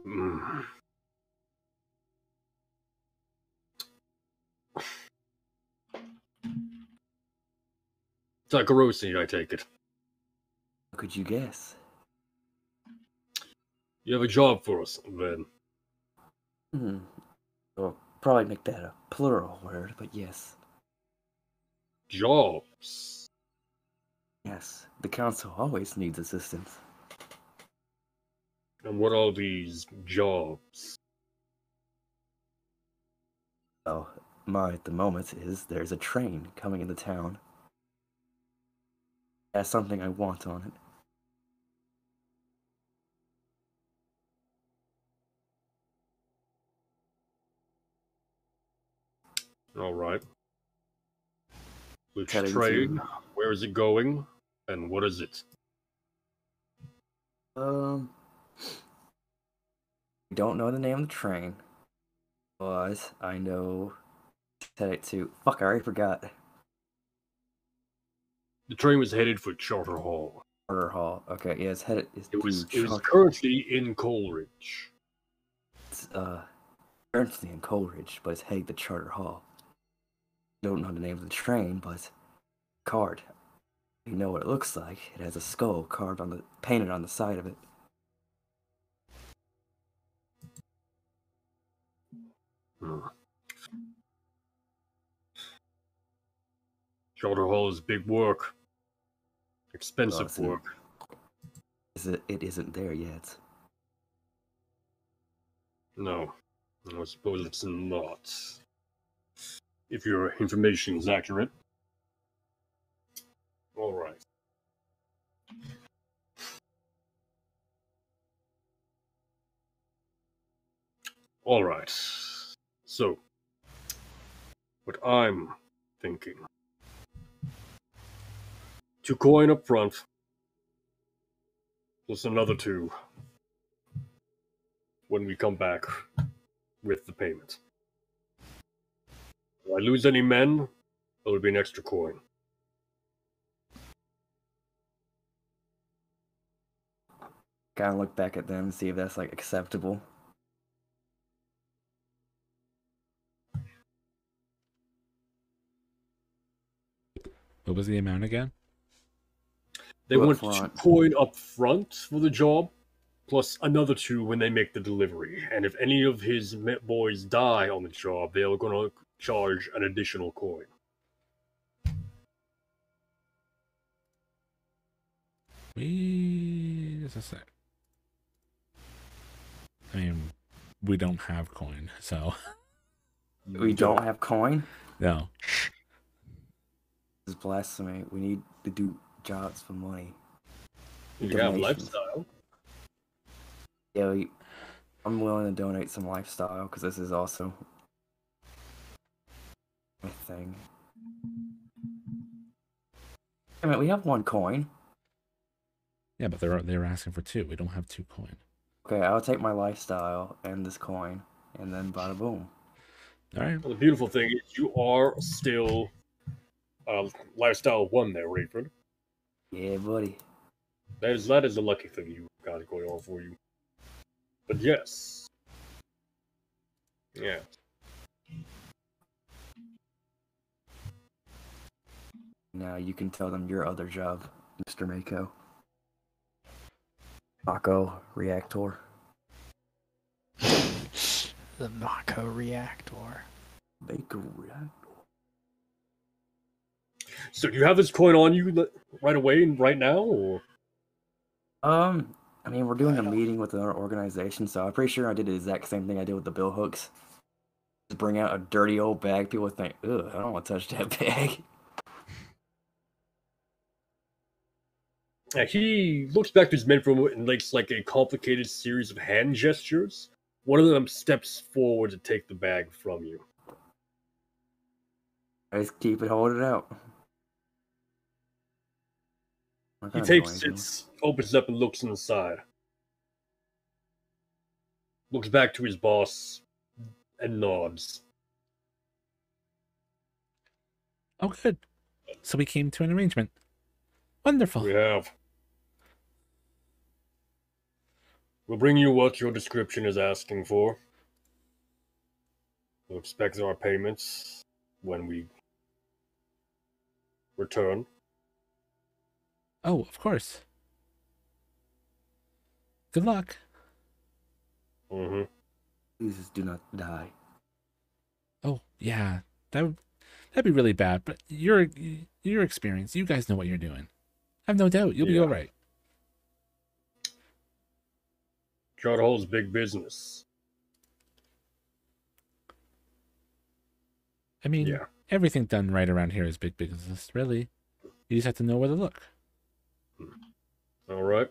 Mm. Takarosi, I take it. How could you guess? You have a job for us, then. Well, probably make that a plural word, but yes. jobs. Yes, the council always needs assistance. And what are these jobs? Well, mine at the moment is there's a train coming into town. It has something I want on it. All right. Which Telling you. train? Where is it going? And what is it? I don't know the name of the train, but I know it's headed to. Fuck, I already forgot. The train was headed for Charter Hall. Charter Hall. Okay, yeah, it's headed. It was Charter. currently in Coleridge. It's currently in Coleridge, but it's heading to Charter Hall. Don't know the name of the train, but card. You know what it looks like. It has a skull painted on the side of it. Charter Hall is big work. Expensive Well, work. It isn't there yet. No. I suppose it's not. If your information is accurate. Alright. Alright. So, what I'm thinking. 2 coin up front. Plus another 2. When we come back with the payment. If I lose any men, there'll be an extra coin. Kind of look back at them and see if that's like acceptable. What was the amount again? They Up want front. 2 coin up front for the job, plus another 2 when they make the delivery. And if any of his boys die on the job, they are going to charge an additional coin. Wait a sec. I mean, we don't have coin, so We don't have coin? no. This is blasphemy. We need to do jobs for money. You have Donations. lifestyle. Yeah, I'm willing to donate some lifestyle because this is also my thing. I mean, we have 1 coin. Yeah, but they're asking for 2. We don't have 2 coin. Okay, I'll take my lifestyle and this coin, and then bada boom. All right. Well, the beautiful thing is you are still lifestyle 1 there, Rayford. Yeah, buddy. That is a lucky thing you got going on for you. But yes. Yeah. Now you can tell them your other job, Mr. Mako. Mako reactor. The Mako reactor. Mako reactor. So do you have this coin on you right away, right now, or? I mean, we're doing a meeting with our organization, so I'm pretty sure I did the exact same thing I did with the bill hooks. Just bring out a dirty old bag. People think, ugh, I don't want to touch that bag. He looks back to his men for a moment and makes like a complicated series of hand gestures. One of them steps forward to take the bag from you. I just keep it, hold it out. He takes it, opens it up, and looks inside. Looks back to his boss and nods. Oh, good. So we came to an arrangement. Wonderful. We have. We'll bring you what your description is asking for. We'll expect our payments when we return. Oh, of course. Good luck. Mm-hmm. Jesus, do not die. Oh, yeah. That would... That'd be really bad. But your experience, you guys know what you're doing. I have no doubt you'll be all right. Charterhold's big business. I mean, Yeah. everything done right around here is big business, really. You just have to know where to look. All right.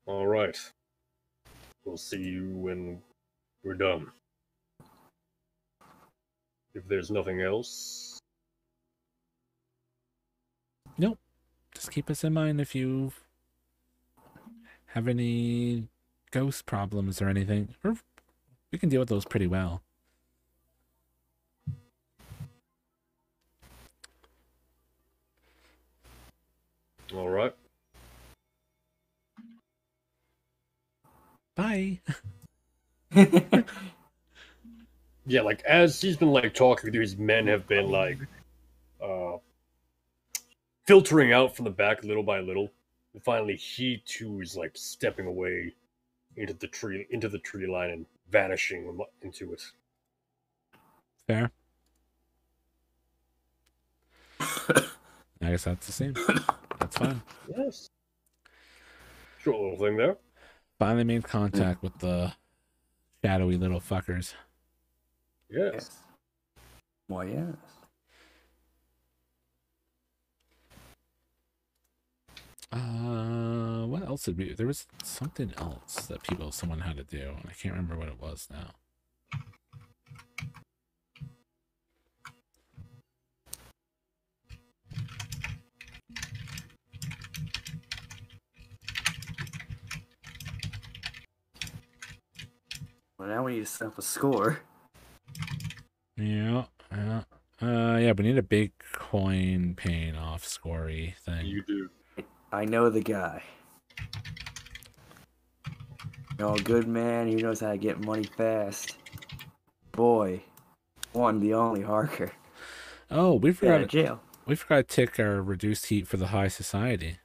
All right. We'll see you when we're done. If there's nothing else. Nope. Just keep us in mind if you have any ghost problems or anything. We can deal with those pretty well. All right. Bye. Yeah, like as he's been like talking, these men have been like filtering out from the back little by little. And finally he too is like stepping away into the tree line and vanishing into it. Fair. I guess that's the same. That's fine. Yes. Short little thing there. Finally made contact with the shadowy little fuckers. Yes. Why, yes. What else did we do? There was something else that someone had to do. I can't remember what it was now. Well, now we need to set up a score. Yeah. Yeah, we need a big coin paying off scorey thing. You do. I know the guy. A good man who knows how to get money fast. Boy, one, the only Harker. Oh, we Out forgot of jail. we forgot to take our reduced heat for the high society.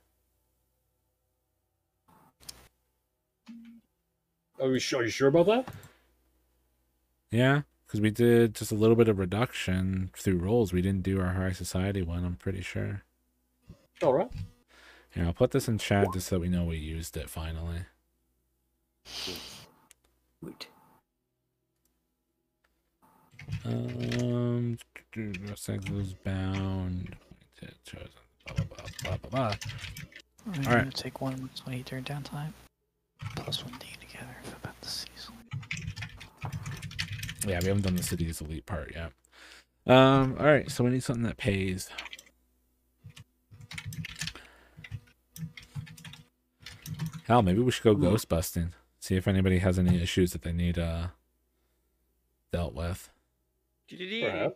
Are you sure about that? Yeah, because we did just a little bit of reduction through rolls. We didn't do our high society one, I'm pretty sure. All right. Yeah, I'll put this in chat just so we know we used it finally. Wait. Sexes bound. Chosen. Blah blah blah blah blah. I'm All right. gonna take 1 20 during downtime. Plus 1 D together for about the season. Yeah, we haven't done the city's elite part yet. All right, so we need something that pays. Hell, maybe we should go ghost busting. See if anybody has any issues that they need dealt with. Perhaps.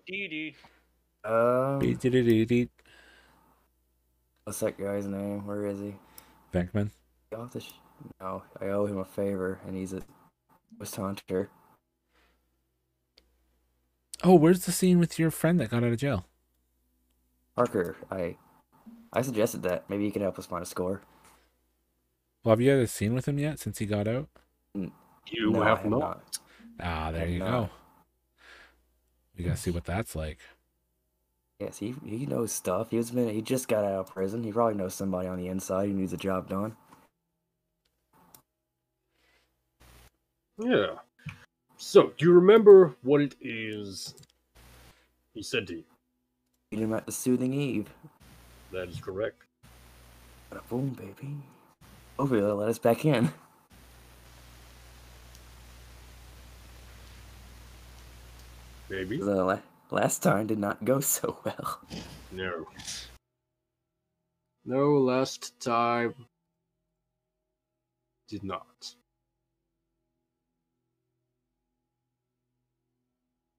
What's that guy's name? Where is he? Venkman. No, I owe him a favor, and he's a ghost hunter. Oh, where's the scene with your friend that got out of jail? Harker, I suggested that. Maybe you can help us find a score. Well, have you had a scene with him yet since he got out? You No, I have not. Ah, there have you not. go. We gotta see what that's like. Yes, he knows stuff. He just got out of prison. He probably knows somebody on the inside who needs a job done. Yeah. So, do you remember what it is he said to you? Meet him at the Soothing Eve. That is correct. Bada boom, baby. Hopefully they'll let us back in. Maybe? The last time did not go so well. No. No, last time did not.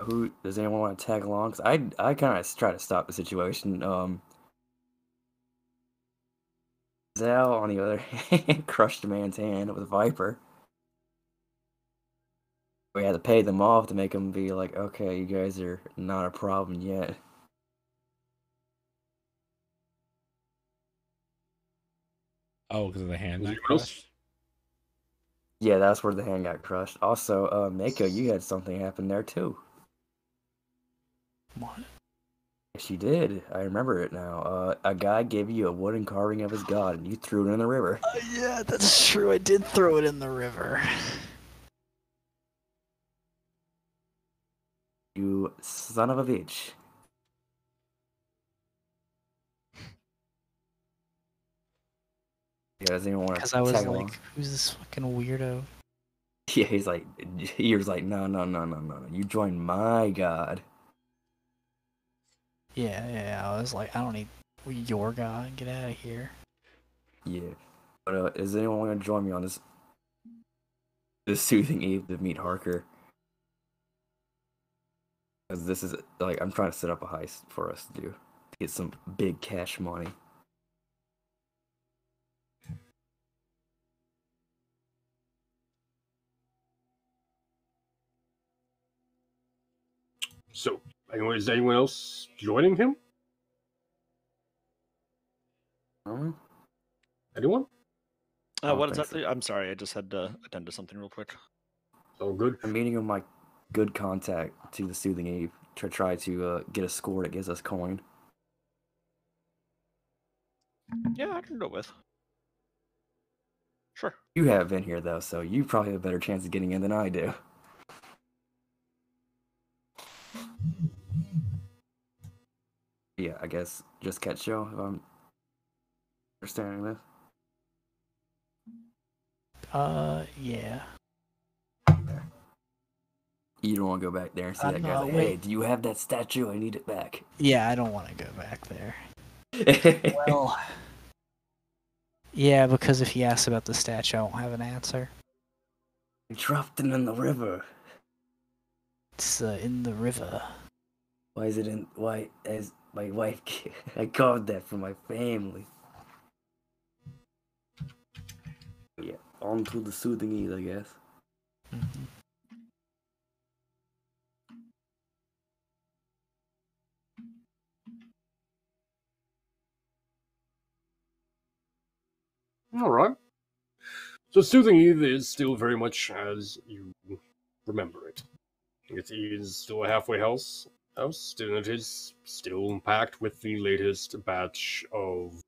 Who does anyone want to tag along? 'Cause I kind of try to stop the situation. Zal, on the other hand, crushed a man's hand with a viper. We had to pay them off to make them be like, okay, you guys are not a problem yet. Oh, because of the hand Was that it gross? crushed? Yeah, that's where the hand got crushed. Also, Mako, you had something happen there too. What? Yes, you did. I remember it now. A guy gave you a wooden carving of his god, and you threw it in the river. Yeah, that's true. I did throw it in the river. You son of a bitch. Yeah, does anyone want Because to I was tag like, along? who's this fucking weirdo? Yeah, he's like, no. You join my god. Yeah. I was like, I don't need your guy. Get out of here. Yeah. But does anyone want to join me on this soothing eve to meet Harker? Because this is like I'm trying to set up a heist for us to do to get some big cash money. So, anyway, is anyone else joining him? Anyone? don't What think exactly? I'm sorry, I just had to attend to something real quick. All good. I'm meeting with my good contact to the soothing eve to try to get a score that gives us coin. Yeah, I can go with. Sure. You have been here though, so you probably have a better chance of getting in than I do. Yeah, I guess just catch you if I'm understanding this. Yeah. You don't want to go back there and see that guy. No, Like, wait. hey, do you have that statue? I need it back. Yeah, I don't want to go back there. Well, yeah, because if he asks about the statue, I won't have an answer. You dropped it in the river. It's in the river. Why is it in? Why as my wife? I carved that for my family. Yeah, on to the soothing eve, I guess. Mm-hmm. All right. So, Soothing Eve is still very much as you remember it. It is still a halfway house, and it is still packed with the latest batch of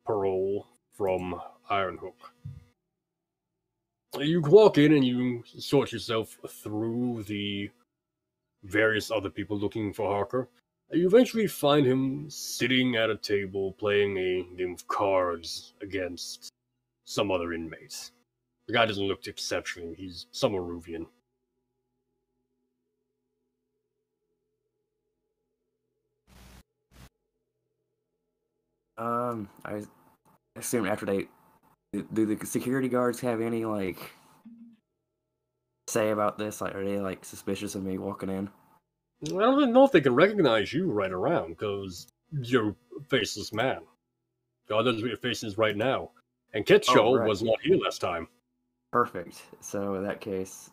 parole from Ironhook. You walk in and you sort yourself through the various other people looking for Harker. You eventually find him sitting at a table playing a game of cards against some other inmates. The guy doesn't look exceptional. He's some Aruvian. I assume after do the security guards have any like say about this? Like, are they like suspicious of me walking in? I don't really know if they can recognize you right around, because you're a faceless man. God knows what your face is right now. And Ketchel right. was not here last time. Perfect. So in that case,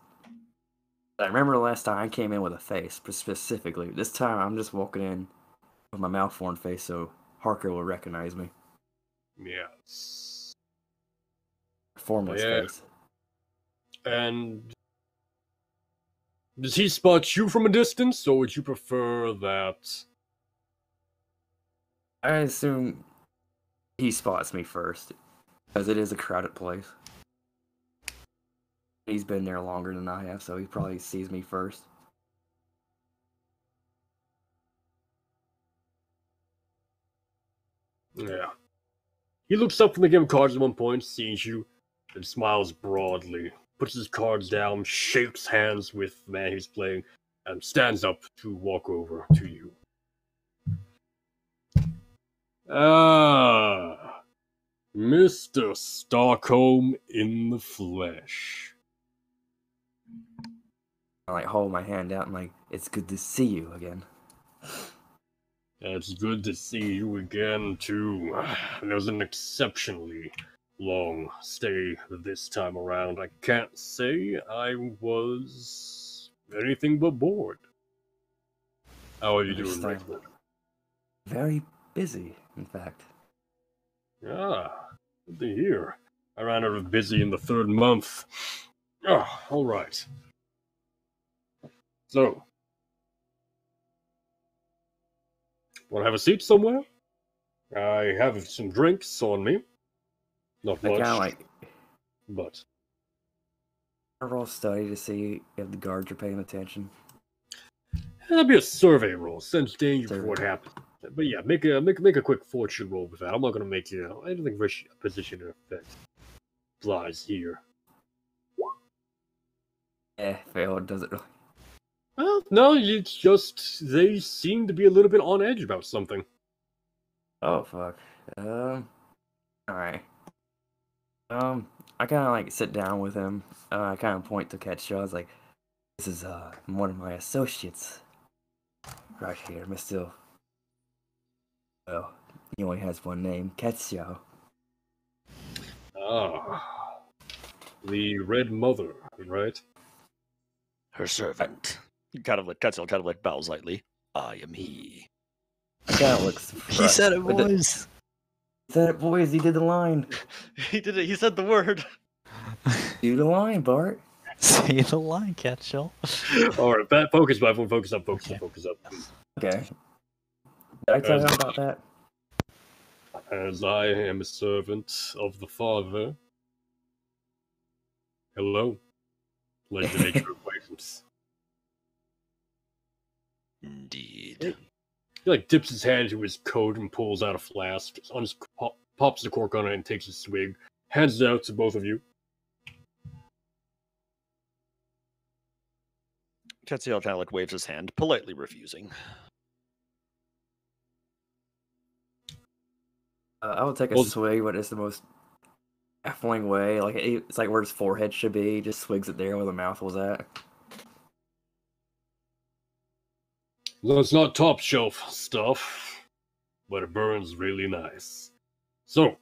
I remember the last time I came in with a face, specifically. This time I'm just walking in with my malformed face, so Harker will recognize me. Yes. Formless Yeah. face. And does he spot you from a distance, or would you prefer that? I assume he spots me first, because it is a crowded place. He's been there longer than I have, so he probably sees me first. Yeah. He looks up from the game of cards at one point, sees you, and smiles broadly, puts his cards down, shakes hands with the man he's playing, and stands up to walk over to you. Ah, Mr. Stockholm in the flesh. I like hold my hand out and like, it's good to see you again. It's good to see you again, too. It was an exceptionally long stay this time around. I can't say I was anything but bored. How are you doing, Understand. Rickman? Very busy, in fact. Ah, good to hear. I ran out of busy in the third month. Ah, all right. So, Want to have a seat somewhere? I have some drinks on me. Not I kind of much, like but roll study to see if the guards are paying attention. that'd be a survey roll. Sense danger Survey. before it happens. But yeah, make a quick fortune roll with that. I'm not gonna make you. I don't think position of effect applies here. Failed. Doesn't really. Well, no, it's just they seem to be a little bit on edge about something. Oh fuck. All right. I kind of like sit down with him. I kind of point to Ketchup. I was like, "This is one of my associates, right here, Mister. Well, he only has one name, Ketchup. Ah, the Red Mother, right? Her servant. Tetsuo kind of like bows lightly. I am he. I kind of looks. He said it, boys. He said it, boys. He did the line. He did it. He said the word. Do the line, Bart. Say the line, Ketchel. All right, that focus, everyone, focus up, focus up. Okay. Did I tell him about that? As I am a servant of the Father. Hello, pleasure to make your acquaintance. Indeed. He like dips his hand into his coat and pulls out a flask, pops the cork on it and takes a swig, hands it out to both of you. Tetsuo kind of like waves his hand, politely refusing. I will take a swig, but it's the most baffling way. Like it's like where his forehead should be. He just swigs it there where the mouth was at. That's not top shelf stuff, but it burns really nice. So,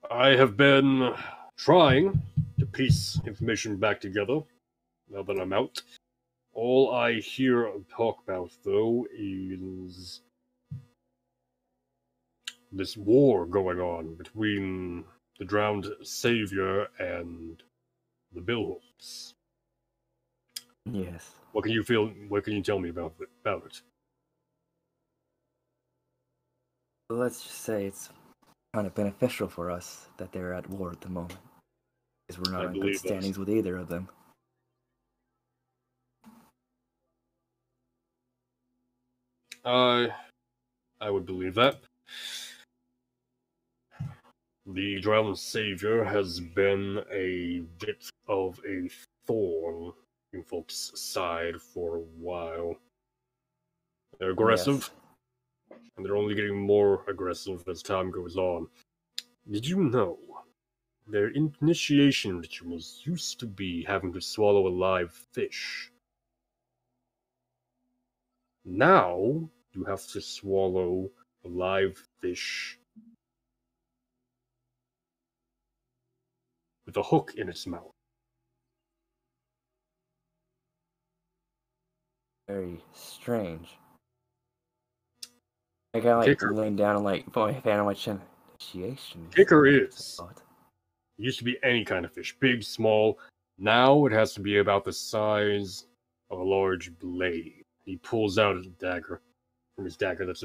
I have been trying to piece information back together now that I'm out. All I hear talk about, though, is this war going on between the drowned savior and the Billhooks. Yes. What can you tell me about it? Let's just say it's kind of beneficial for us that they're at war at the moment, because we're not in good standings with either of them. I would believe that. The drowned savior has been a bit of a thorn in folks' side for a while. They're aggressive, and they're only getting more aggressive as time goes on. Did you know their initiation rituals used to be having to swallow a live fish? Now you have to swallow a live fish with a hook in its mouth. Very strange. I gotta like lean down and like put my hand on my chin. Initiation. Kicker is it used to be any kind of fish, big, small. Now it has to be about the size of a large blade. He pulls out a dagger from his dagger that's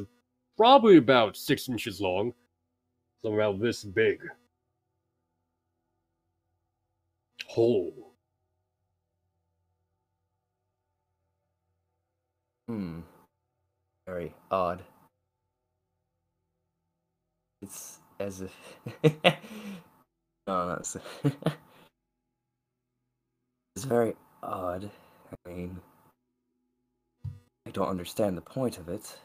probably about 6 inches long, something about this big. Whole. Very odd. It's as if no, that's it's very odd. I mean, I don't understand the point of it.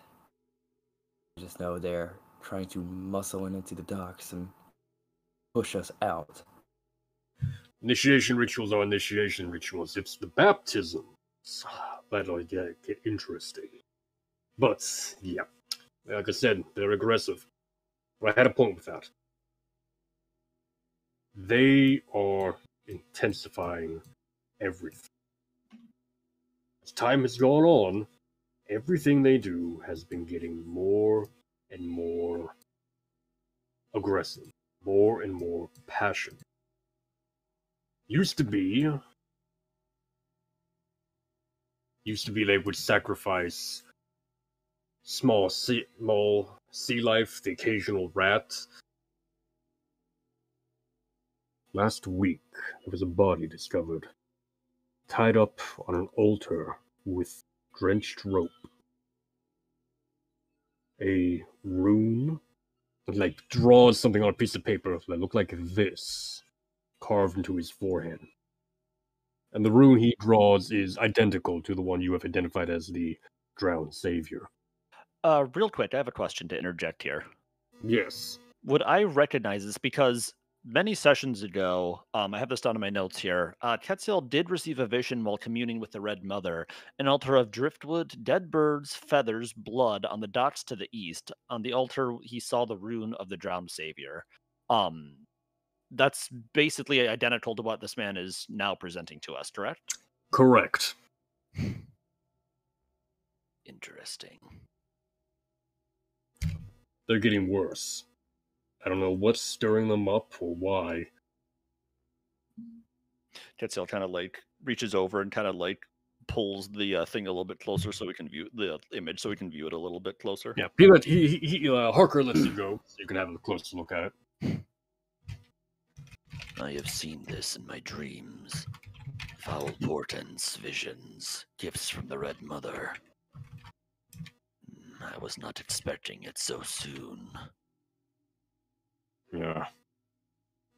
I just know they're trying to muscle into the docks and push us out. Initiation rituals are initiation rituals. It's the baptisms that'll get interesting. But, yeah, like I said, they're aggressive. But I had a point with that. They are intensifying everything. As time has gone on, everything they do has been getting more and more aggressive, more and more passionate. Used to be they would sacrifice small sea life, the occasional rat. Last week, there was a body discovered, tied up on an altar with drenched rope. A rune, like draws something on a piece of paper that looked like this, carved into his forehead. And the rune he draws is identical to the one you have identified as the drowned savior. Real quick, I have a question to interject here. Yes. Would I recognize this? Because many sessions ago, I have this down in my notes here. Ketzel did receive a vision while communing with the Red Mother, an altar of driftwood, dead birds, feathers, blood on the docks to the east. On the altar, he saw the rune of the drowned savior. That's basically identical to what this man is now presenting to us, correct? Correct. Interesting. They're getting worse. I don't know what's stirring them up or why. Ketzel kind of like reaches over and kind of like pulls the thing a little bit closer so we can view the image, so we can view it a little bit closer. Yeah, Harker lets you go, so you can have a closer look at it. I have seen this in my dreams. Foul portents, visions, gifts from the Red Mother. I was not expecting it so soon. Yeah.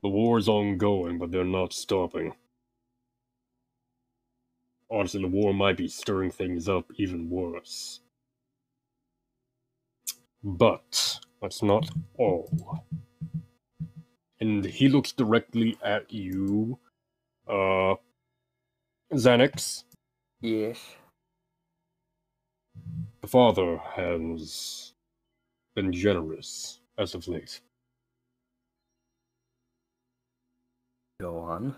The war's ongoing, but they're not stopping. Honestly, the war might be stirring things up even worse. But that's not all. And he looks directly at you, Xanax. Yes. The father has been generous as of late. Go on.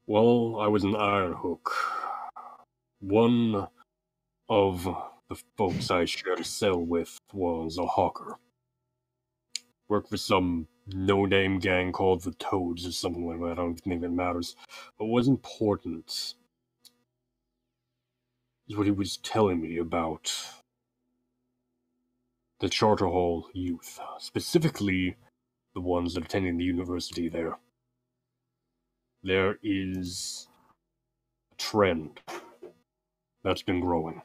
Well, I was an Ironhook. One of the folks I shared a cell with was a hawker. Worked for some no-name gang called the Toads or something like that. I don't think that matters. But what's important is what he was telling me about the Charter Hall youth, specifically the ones that are attending the university there. There is a trend that's been growing.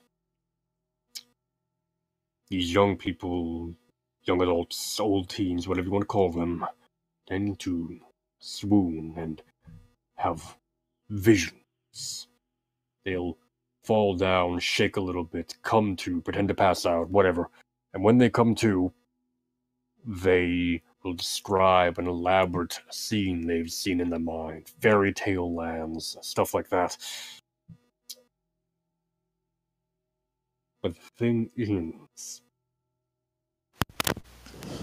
These young people, young adults, old teens, whatever you want to call them, tend to swoon and have visions. They'll fall down, shake a little bit, come to, pretend to pass out, whatever. And when they come to, they will describe an elaborate scene they've seen in their mind. Fairy tale lands, stuff like that. But the thing is,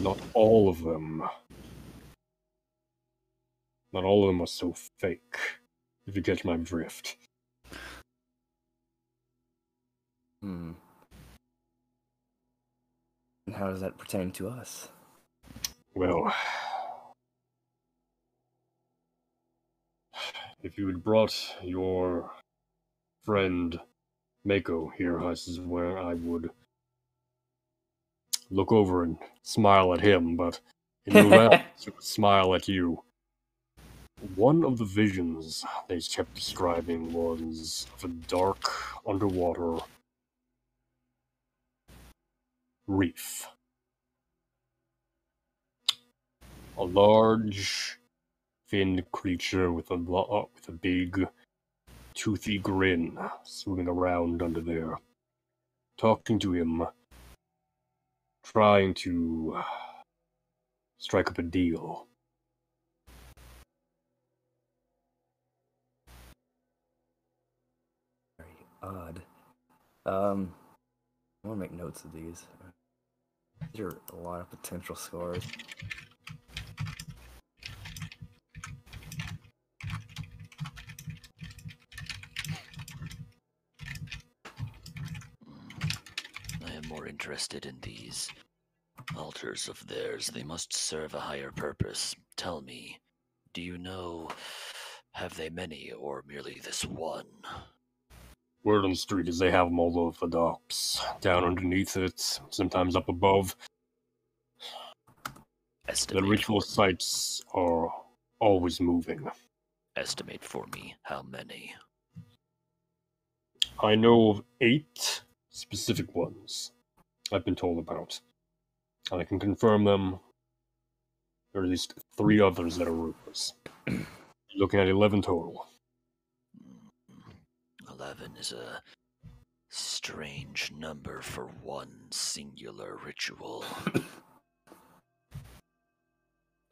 not all of them are so fake, if you catch my drift. And how does that pertain to us? Well, if you had brought your friend Mako here, this is where I would look over and smile at him, but in the round, he would smile at you. One of the visions they kept describing was of a dark underwater reef. A large, finned creature with a big, toothy grin swimming around under there, talking to him, trying to strike up a deal. Very odd. I want to make notes of these. These are a lot of potential scores. I am more interested in these altars of theirs. They must serve a higher purpose. Tell me, do you know Have they many, or merely this one? Word on the street is they have them all over the docks, down underneath it, sometimes up above. The Estimate ritual for, sites are always moving. estimate for me how many. I know of 8 specific ones I've been told about. And I can confirm them. There are at least 3 others that are rumors. You're looking at 11 total. 11 is a strange number for one singular ritual.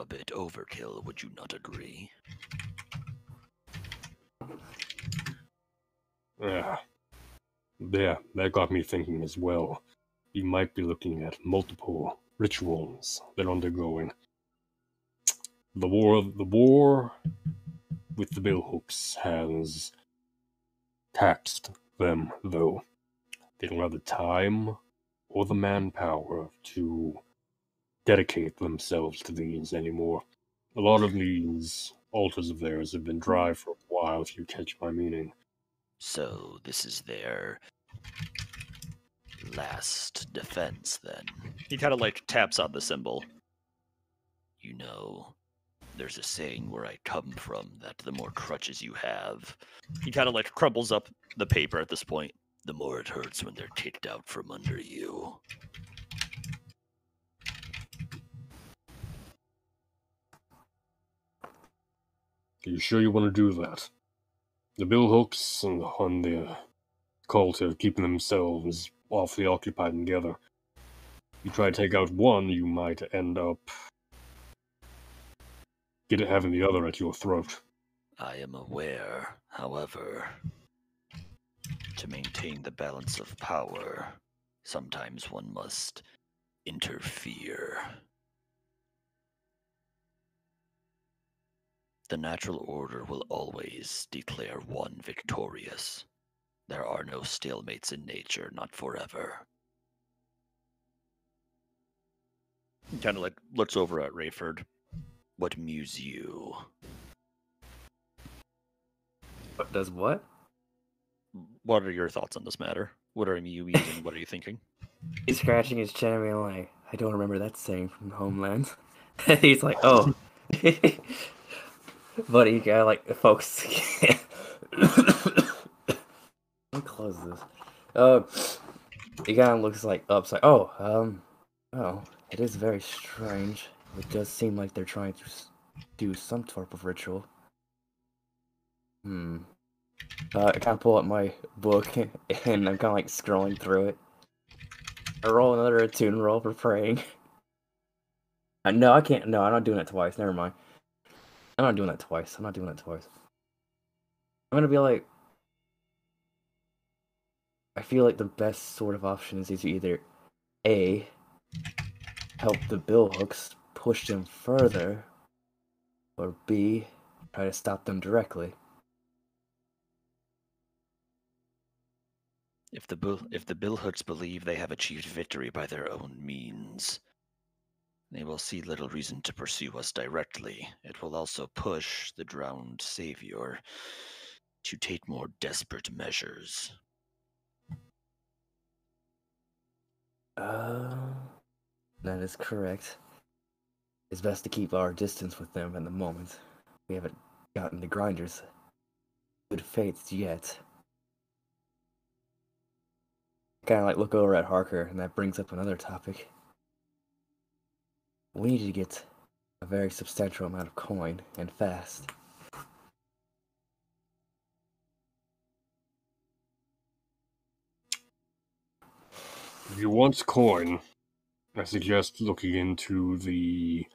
A bit overkill, would you not agree? Yeah. Yeah, that got me thinking as well. You might be looking at multiple rituals they're undergoing. The war with the billhooks has taxed them, though. They don't have the time or the manpower to dedicate themselves to these anymore. A lot of these altars of theirs have been dry for a while, if you catch my meaning. So this is their last defense, then. He kind of like taps on the symbol. You know, there's a saying where I come from that the more crutches you have, he kind of like crumbles up the paper at this point. The more it hurts when they're kicked out from under you. Are you sure you want to do that? The billhooks and the cult are keeping themselves awfully occupied together. You try to take out one, you might end up having the other at your throat. I am aware, however, to maintain the balance of power, sometimes one must interfere. The natural order will always declare one victorious. There are no stalemates in nature, not forever. He kind of like looks over at Rayford. What muse you? What does what? What are your thoughts on this matter? What are you using? What are you thinking? He's scratching his chin and being like, I don't remember that saying from Homeland. He's like, oh. But he got like, folks. Let me close this. He kind of looks like upside. Oh, it is very strange. It does seem like they're trying to do some sort of ritual. I kind of pull up my book and I'm kind of like scrolling through it. I roll another attune roll for praying. No, I can't. No, I'm not doing it twice. Never mind. I'm not doing that twice. I'm gonna be like, I feel like the best sort of option is to either A, help the billhooks push them further, or B, try to stop them directly. If the billhooks believe they have achieved victory by their own means, they will see little reason to pursue us directly. It will also push the drowned savior to take more desperate measures. That is correct. It's best to keep our distance with them at the moment. We haven't gotten the grinders good faiths yet. Kind of like look over at Harker, and that brings up another topic. We need to get a very substantial amount of coin, and fast. If you want coin, I suggest looking into the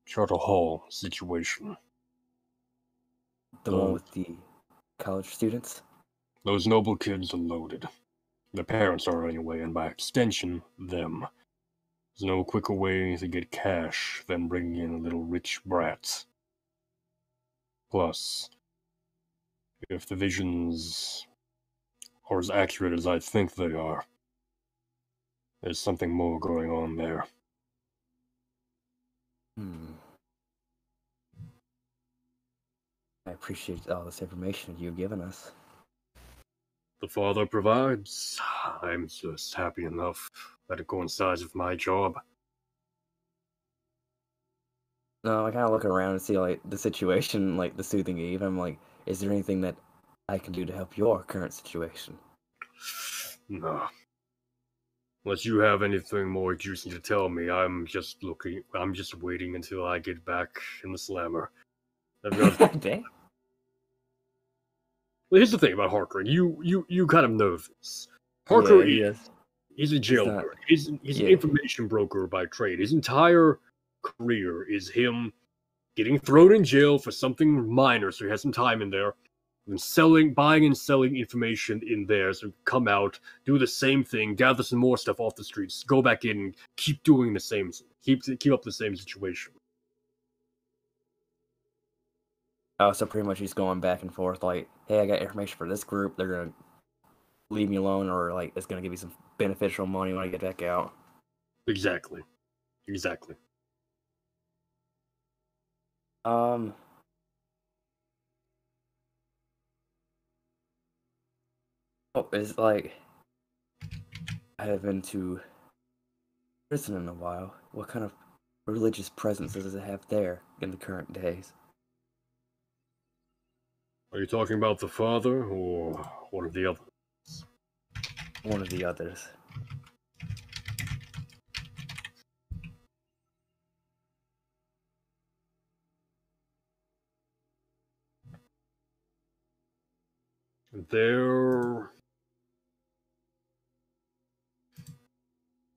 Charter Hall situation. The one with the college students? Those noble kids are loaded. Their parents are anyway, and by extension, them. There's no quicker way to get cash than bringing in a little rich brat. Plus, if the visions are as accurate as I think they are, there's something more going on there. I appreciate all this information you've given us. The father provides. I'm just happy enough that it coincides with my job. No, I kind of look around and see like the situation, like the soothing Eve. I'm like, is there anything that I can do to help your current situation? No. Unless you have anything more juicy to tell me, I'm just waiting until I get back in the slammer. I've got... Dang. Well, here's the thing about Harker. You kind of know this. Harker, Yeah, he's a not- jailbird. He's an yeah. information broker by trade. His entire career is him getting thrown in jail for something minor, so he has some time in there, and buying and selling information in there, so come out, do the same thing, gather some more stuff off the streets, go back in, and keep doing the same, keep up the same situation. Oh, so pretty much he's going back and forth like, hey, I got information for this group. They're gonna leave me alone, or like it's gonna give me some beneficial money when I get back out. Exactly. Oh, it's like I haven't been to prison in a while. What kind of religious presence does it have there in the current days? Are you talking about the father, or one of the others? One of the others. There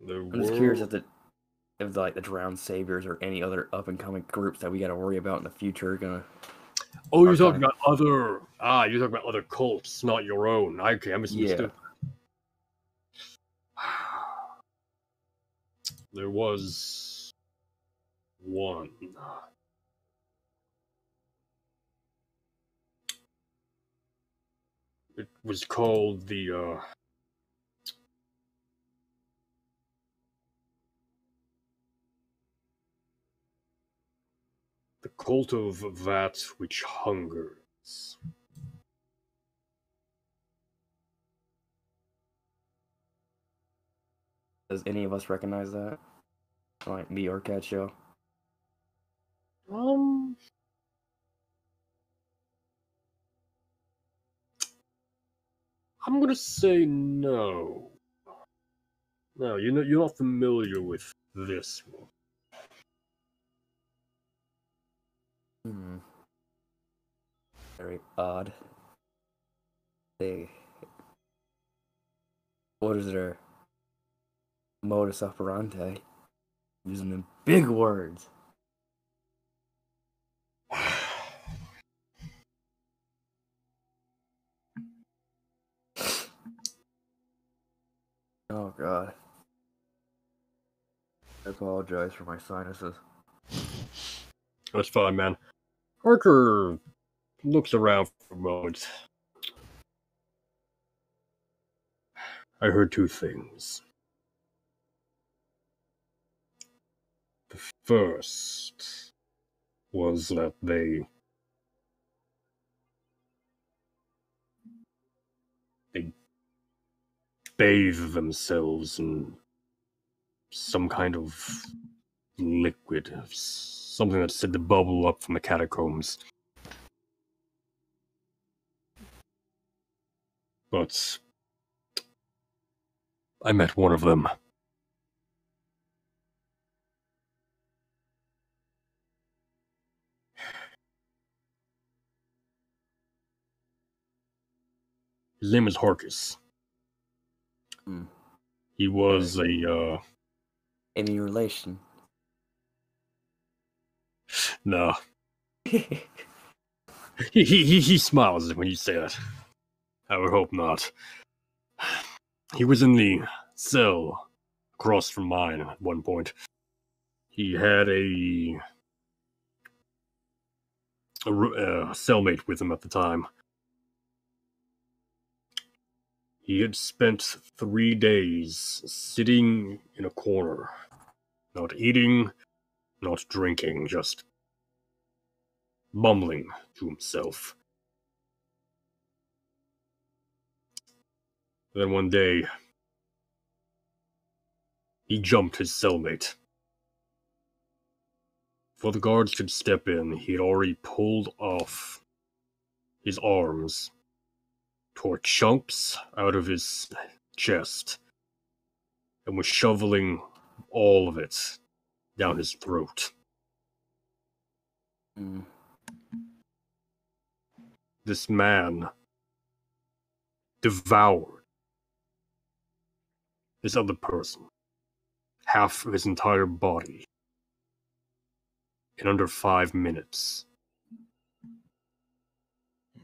I'm just curious if like the Drowned Saviors or any other up and coming groups that we got to worry about in the future are gonna. Oh, you're talking Okay. about other. You're talking about other cults, not your own. Okay, I misunderstood. There was one. It was called the cult of that which hungers. Does any of us recognize that? Like me or Cat Show? I'm gonna say no. No, you're not familiar with this one. Hmm. Very odd. What is their modus operandi? Using them big words. Oh god. I apologize for my sinuses. That's fine, man. Harker looks around for a moment. I heard two things. The first was that they bathe themselves in some kind of liquid, something that's said to bubble up from the catacombs. But I met one of them. His name is Harkus. Hmm. He was a Any relation? no. He smiles when you say that. I would hope not. He was in the cell across from mine at one point. He had a cellmate with him at the time. He had spent 3 days sitting in a corner, not eating, not drinking, just mumbling to himself. Then one day, he jumped his cellmate. Before the guards could step in, he had already pulled off his arms, tore chunks out of his chest, and was shoveling all of it down his throat. Mm. This man devoured this other person, half of his entire body, in under 5 minutes.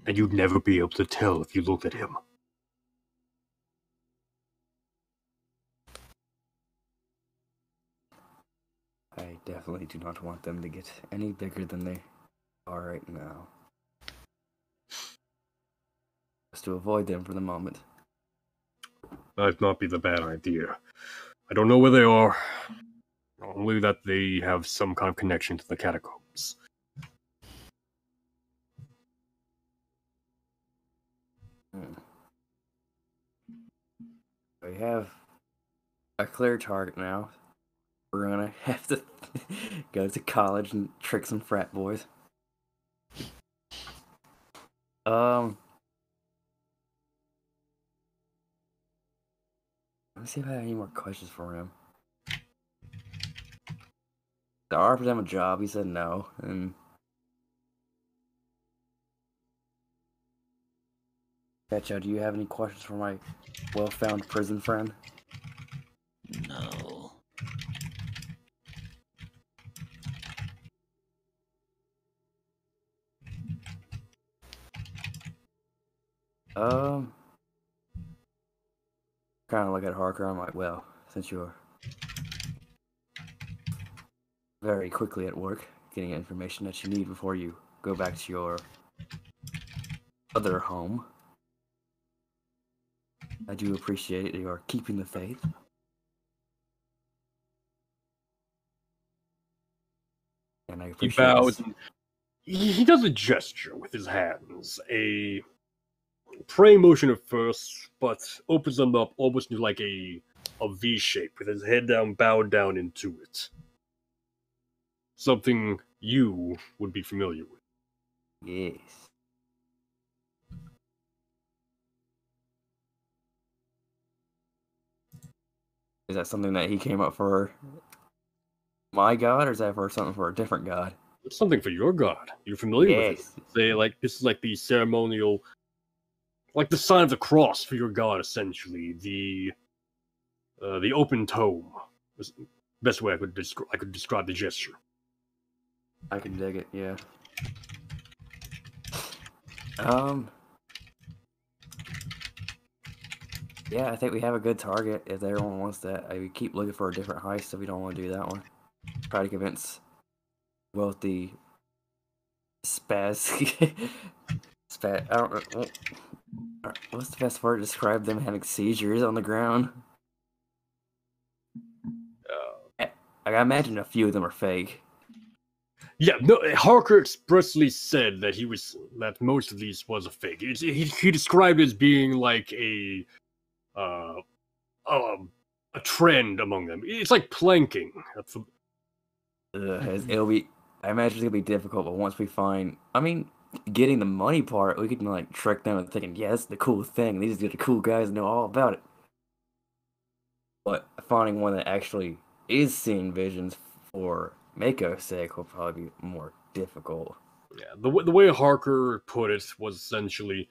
And you'd never be able to tell if you looked at him. I definitely do not want them to get any bigger than they are right now. Just to avoid them for the moment. Might not be the bad idea. I don't know where they are. Only that they have some kind of connection to the catacombs. We have a clear target now. We're gonna have to go to college and trick some frat boys. Let me see if I have any more questions for him. I offered him a job, he said no, and... Betcha, do you have any questions for my well-found prison friend? No. Kind of look at Harker, I'm like, well, since you're very quickly at work, getting information that you need before you go back to your other home, I do appreciate your keeping the faith. And I He appreciate bows this. and he does a gesture with his hands, a praying motion at first, but opens them up almost into like a V shape with his head down, bowed down into it. Something you would be familiar with. Yes. Is that something that he came up for my god, or is that for something for a different god? It's something for your god. You're familiar with Yes. it. They like this is like the ceremonial, like the sign of the cross for your god, essentially. The open tome was the best way I could describe the gesture. I can dig it, yeah. Yeah, I think we have a good target if everyone wants that. I keep looking for a different heist if we don't want to do that one. Try to convince wealthy spaz. I don't know. What's the best word to describe them having seizures on the ground? I imagine a few of them are fake. Yeah, no. Harker expressly said that most of these was a fake. He described it as being like a trend among them. It's like planking. It'll be. I imagine it'll be difficult, but once we find, I mean, getting the money part, we can like trick them into thinking, yeah, that's the cool thing. These are the cool guys that know all about it. But finding one that actually is seeing visions for Mako's sake will probably be more difficult. Yeah, the way Harker put it was essentially,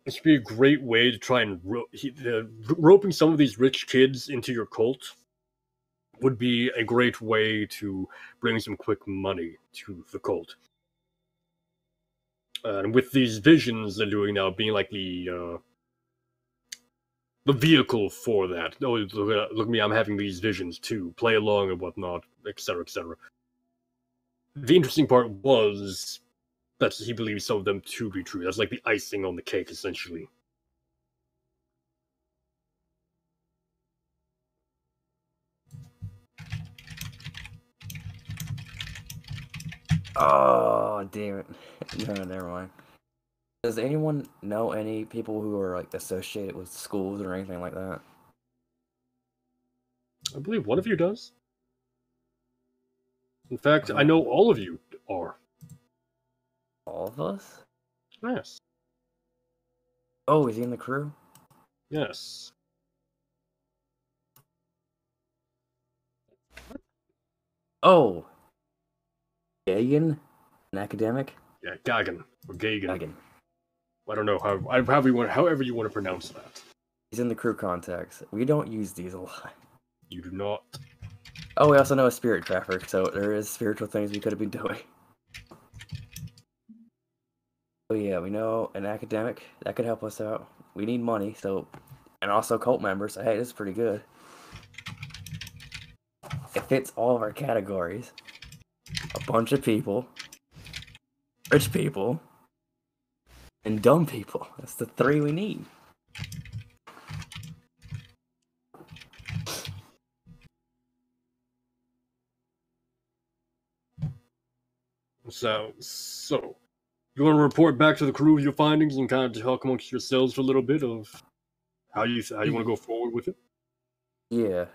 it should be a great way to try and roping some of these rich kids into your cult would be a great way to bring some quick money to the cult. And with these visions they're doing now being like the vehicle for that. Oh, look at me, I'm having these visions too. Play along and whatnot, etc., etc. The interesting part was that he believes some of them to be true. That's like the icing on the cake, essentially. Oh, damn it. No, never mind. Does anyone know any people who are like associated with schools or anything like that? I believe one of you does. In fact, I know all of you are. All of us? Yes. Oh, is he in the crew? Yes. Oh, Gagan, an academic. Yeah, Gagan or Gagan. Gagan. I don't know however you want to pronounce that. He's in the crew contacts. We don't use these a lot. You do not. Oh, we also know a spirit trapper, so there is spiritual things we could have been doing. Oh yeah, we know an academic that could help us out. We need money, so, and also cult members. So, hey, this is pretty good. It fits all of our categories. A bunch of people, rich people, and dumb people. That's the three we need. So you want to report back to the crew your findings and kind of talk amongst yourselves for a little bit of how you want to go forward with it? Yeah,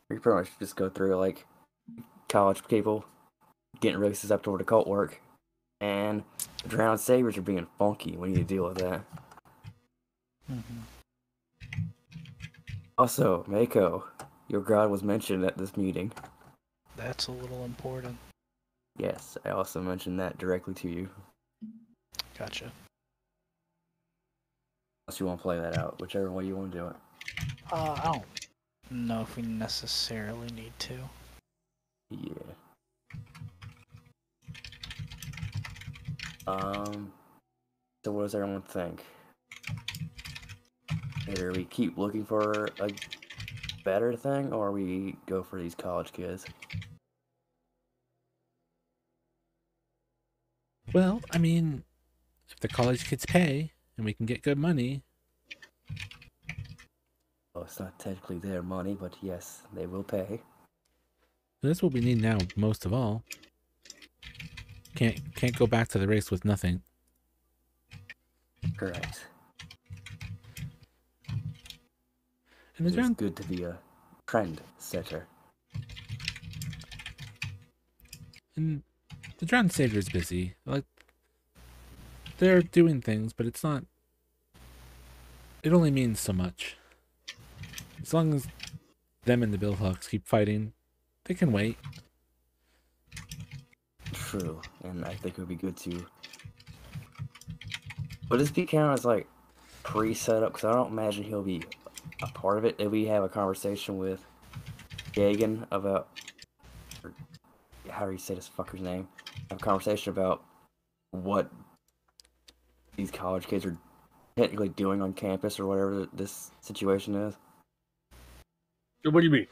we pretty much just go through like college people getting really susceptible to cult work, and the drowned saviors are being funky. We need to deal with that. Mm-hmm. Also, Mako, your god was mentioned at this meeting. That's a little important. Yes, I also mentioned that directly to you. Gotcha. Unless you want to play that out, whichever way you want to do it. I don't know if we necessarily need to. Yeah. So what does everyone think? Either we keep looking for a better thing, or we go for these college kids? Well, I mean, if the college kids pay and we can get good money, Well, it's not technically their money, but yes, they will pay. that's what we need now most of all. Can't go back to the race with nothing. Correct. And It's the good to be a trend setter. Drowned Savior's busy. Like, they're doing things, but it's not. It only means so much. As long as them and the Billhawks keep fighting, they can wait. True, and I think it would be good to. Would this be counted as like pre-setup? Because I don't imagine he'll be a part of it. If we have a conversation with Gagan about, or how do you say this fucker's name? Have a conversation about what these college kids are technically doing on campus or whatever this situation is. What do you mean?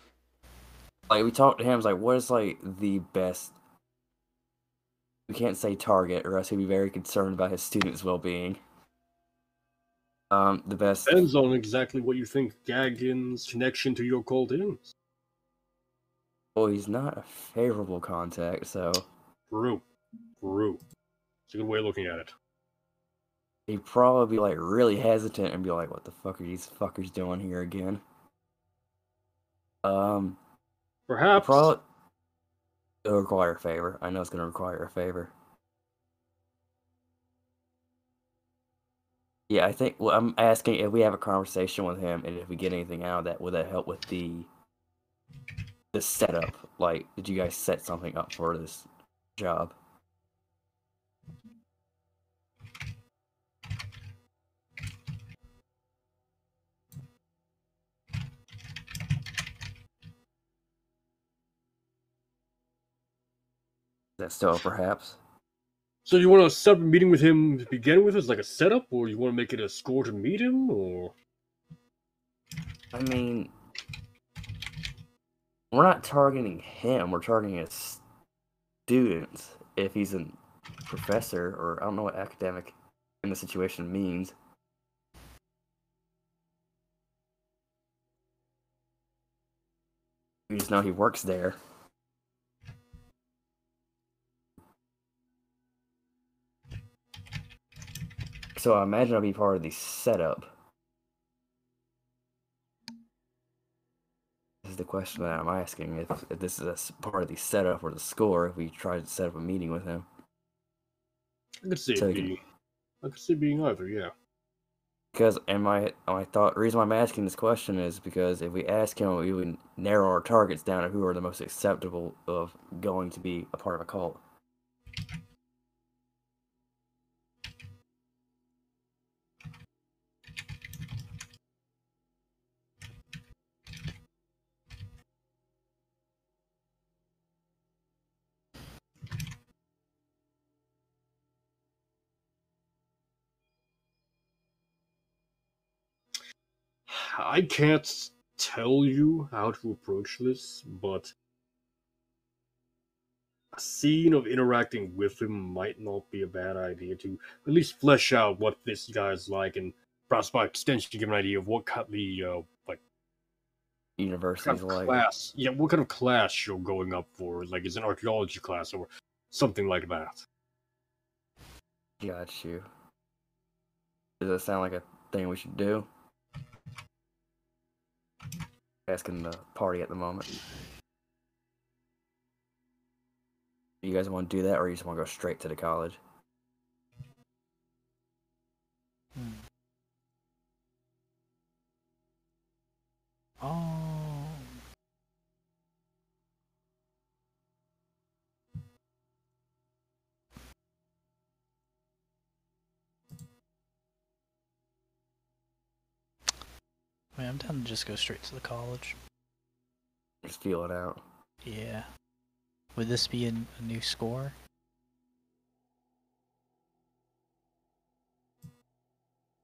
Like we talked to him, it's like, what is like the best? We can't say target, or else he'll be very concerned about his students' well-being. The best. Depends on exactly what you think Gagan's connection to your cult is. Well, he's not a favorable contact, so True. It's a good way of looking at it. he'd probably be like really hesitant and be like, "What the fuck are these fuckers doing here again?" Perhaps. Probably it'll require a favor. I know it's gonna require a favor. Yeah, I think. Well, I'm asking if we have a conversation with him, and if we get anything out of that, would that help with the setup? Like, did you guys set something up for this job? Is that still perhaps? So you want to set up a meeting with him to begin with as like a setup, or you want to make it a score to meet him, or? I mean, we're not targeting him. We're targeting his students. If he's a professor, or I don't know what academic in the situation means. We just know he works there. So I imagine I'll be part of the setup. This is the question that I'm asking. If this is part of the setup or the score, if we try to set up a meeting with him. I could see So it he can- being. I could see it being either. Yeah. Because the reason why I'm asking this question is because if we ask him, we would narrow our targets down to who are the most acceptable of going to be a part of a cult. I can't tell you how to approach this, but a scene of interacting with him might not be a bad idea to at least flesh out what this guy's like, and perhaps by extension give an idea of what kind the like kind Universities of like. class, yeah, what kind of class you're going up for. Like, is it an archaeology class or something like that? Got you. Does that sound like a thing we should do? Asking the party at the moment. You guys want to do that, or you just want to go straight to the college? Oh. I mean, I'm down to just go straight to the college. Just feel it out. Yeah. Would this be a new score?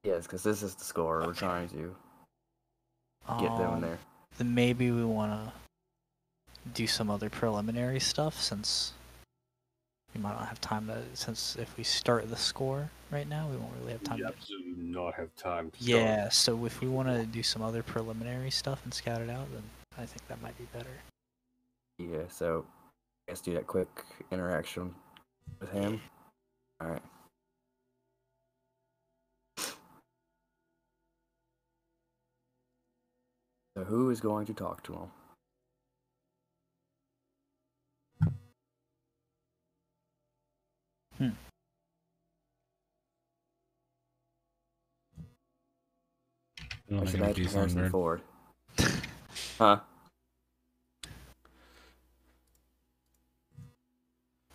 Yes, because this is the score. We're trying to get them in there. Then maybe we want to do some other preliminary stuff, since we might not have time to. Since if we start the score right now, we won't really have time You to. absolutely not have time to Yeah, so if we want to do some other preliminary stuff and scout it out, then I think that might be better. Yeah, so let's do that quick interaction with him. Alright. So who is going to talk to him? I don't I think should it would be imagine Harrison Songbird. Ford. Huh?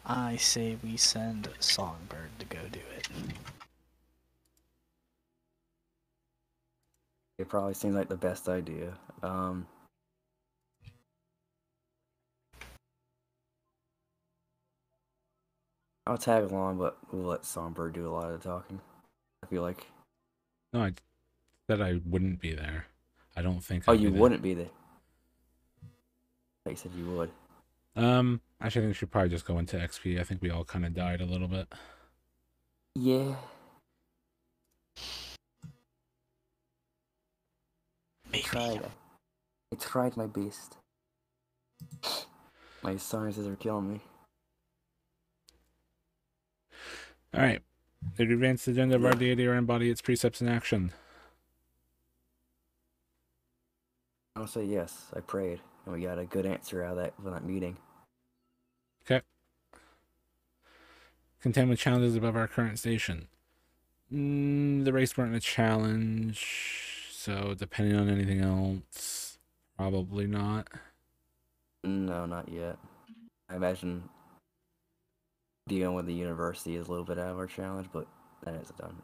I say we send Songbird to go do it. It probably seems like the best idea. I'll tag along, but we'll let Songbird do a lot of the talking. I feel like. No, I said I wouldn't be there. I don't think. Oh, I'd you be there. wouldn't be there. I said you would. Actually, I think we should probably just go into XP. I think we all kind of died a little bit. Yeah. Maybe. I tried my best. My sciences are killing me. All right. Did we advance the agenda of our deity or embody its precepts in action? I'll say yes. I prayed, and we got a good answer out of that from that meeting. Okay. Contend with challenges above our current station. The race weren't a challenge, so depending on anything else, probably not. No, not yet. I imagine dealing with the university is a little bit out of our challenge, but that is done.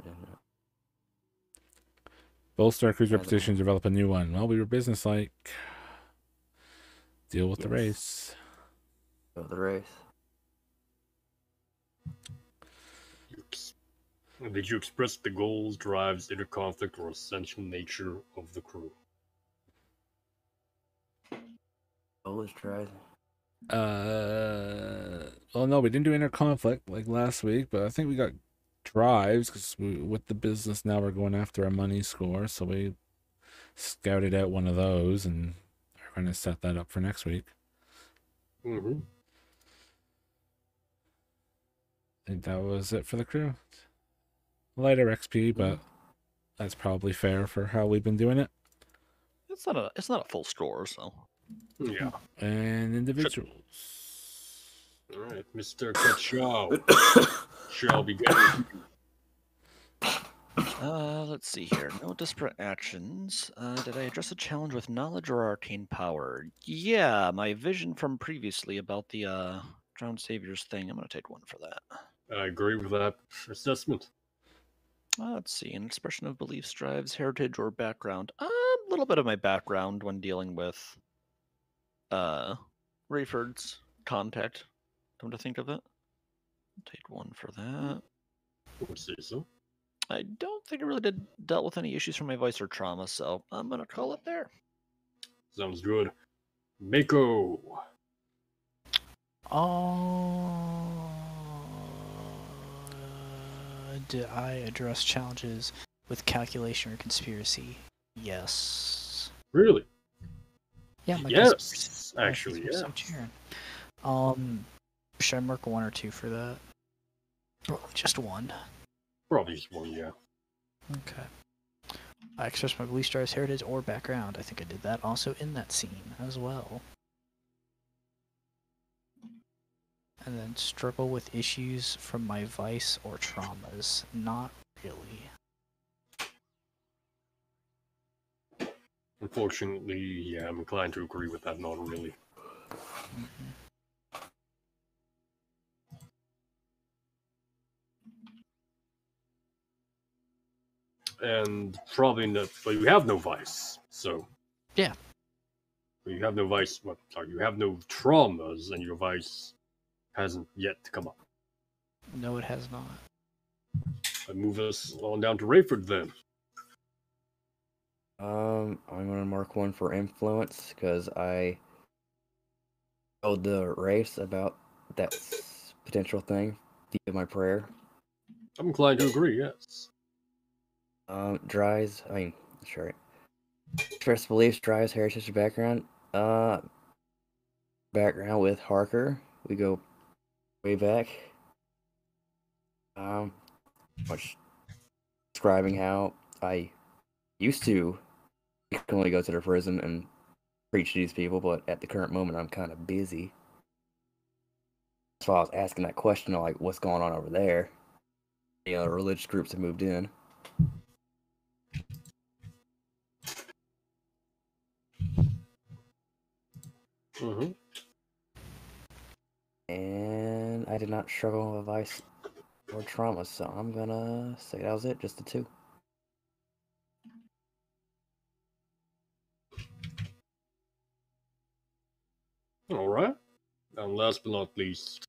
Bolster our crew's As a- reputation, develop a new one. Well, we were businesslike. Deal with the Yes. race. Of the race. Did you express the goals, drives, inner conflict, or essential nature of the crew? Always tried. Well, no, we didn't do inner conflict like last week, but I think we got drives because with the business now we're going after a money score, so we scouted out one of those and are going to set that up for next week. Mm-hmm. I think that was it for the crew. lighter XP, but that's probably fair for how we've been doing it. It's not a full score, so. Yeah. And individuals. All right, Mr. Kachow shall begin. Let's see here. No disparate actions. Did I address a challenge with knowledge or arcane power? Yeah, my vision from previously about the drowned saviors thing. I'm gonna take one for that. I agree with that assessment. Let's see. An expression of beliefs, drives, heritage, or background. A little bit of my background when dealing with Rayford's contact. Come to think of it. Take one for that. I would say so. I don't think I really dealt with any issues from my voice or trauma, so I'm gonna call it there. Sounds good. Mako. Did I address challenges with calculation or conspiracy? Yes. Really? Yeah, my Yes, actually, conspiracy yeah. cheering. Should I mark 1 or 2 for that? Probably just 1. Probably just one, yeah. Okay. I expressed my beliefs, drives, heritage, or background. I think I did that also in that scene as well. And then struggle with issues from my vice or traumas. Not really. Unfortunately, yeah, I'm inclined to agree with that, not really. And probably not, but you have no vice, so. Yeah. You have no vice, you have no traumas, and your vice hasn't yet come up. No, it has not. I move us on down to Rayford then. I'm gonna mark 1 for influence because I told the race about that potential thing via my prayer. I'm inclined to agree, yes. Dries. I mean, sure. Express beliefs, drives, heritage, background. Background with Harker. We go way back. Much describing how I used to frequently go to the prison and preach to these people, but at the current moment, I'm kind of busy. That's why I was asking that question, like, what's going on over there? The religious groups have moved in. Mm-hmm. And I did not struggle with vice or trauma, so I'm gonna say that was it, just the 2. Alright. And last but not least,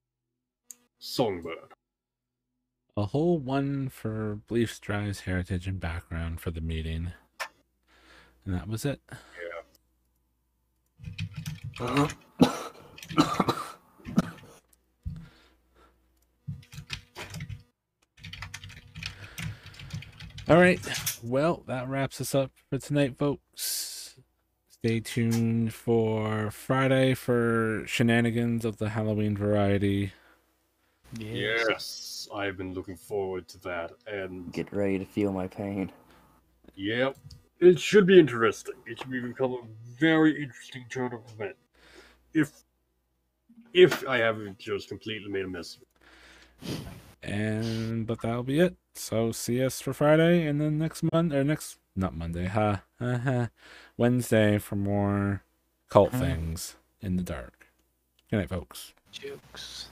Songbird. A whole 1 for beliefs, drives, heritage, and background for the meeting. And that was it. Yeah. All right. Well, that wraps us up for tonight, folks. Stay tuned for Friday for shenanigans of the Halloween variety. Yes, I've been looking forward to that, and Get ready to feel my pain. yep, it should be interesting. It should become a very interesting turn of event. If I haven't just completely made a mess of it. But that'll be it. So see us for Friday, and then not Monday, Wednesday for more cult things in the dark. Good night, folks. Jokes.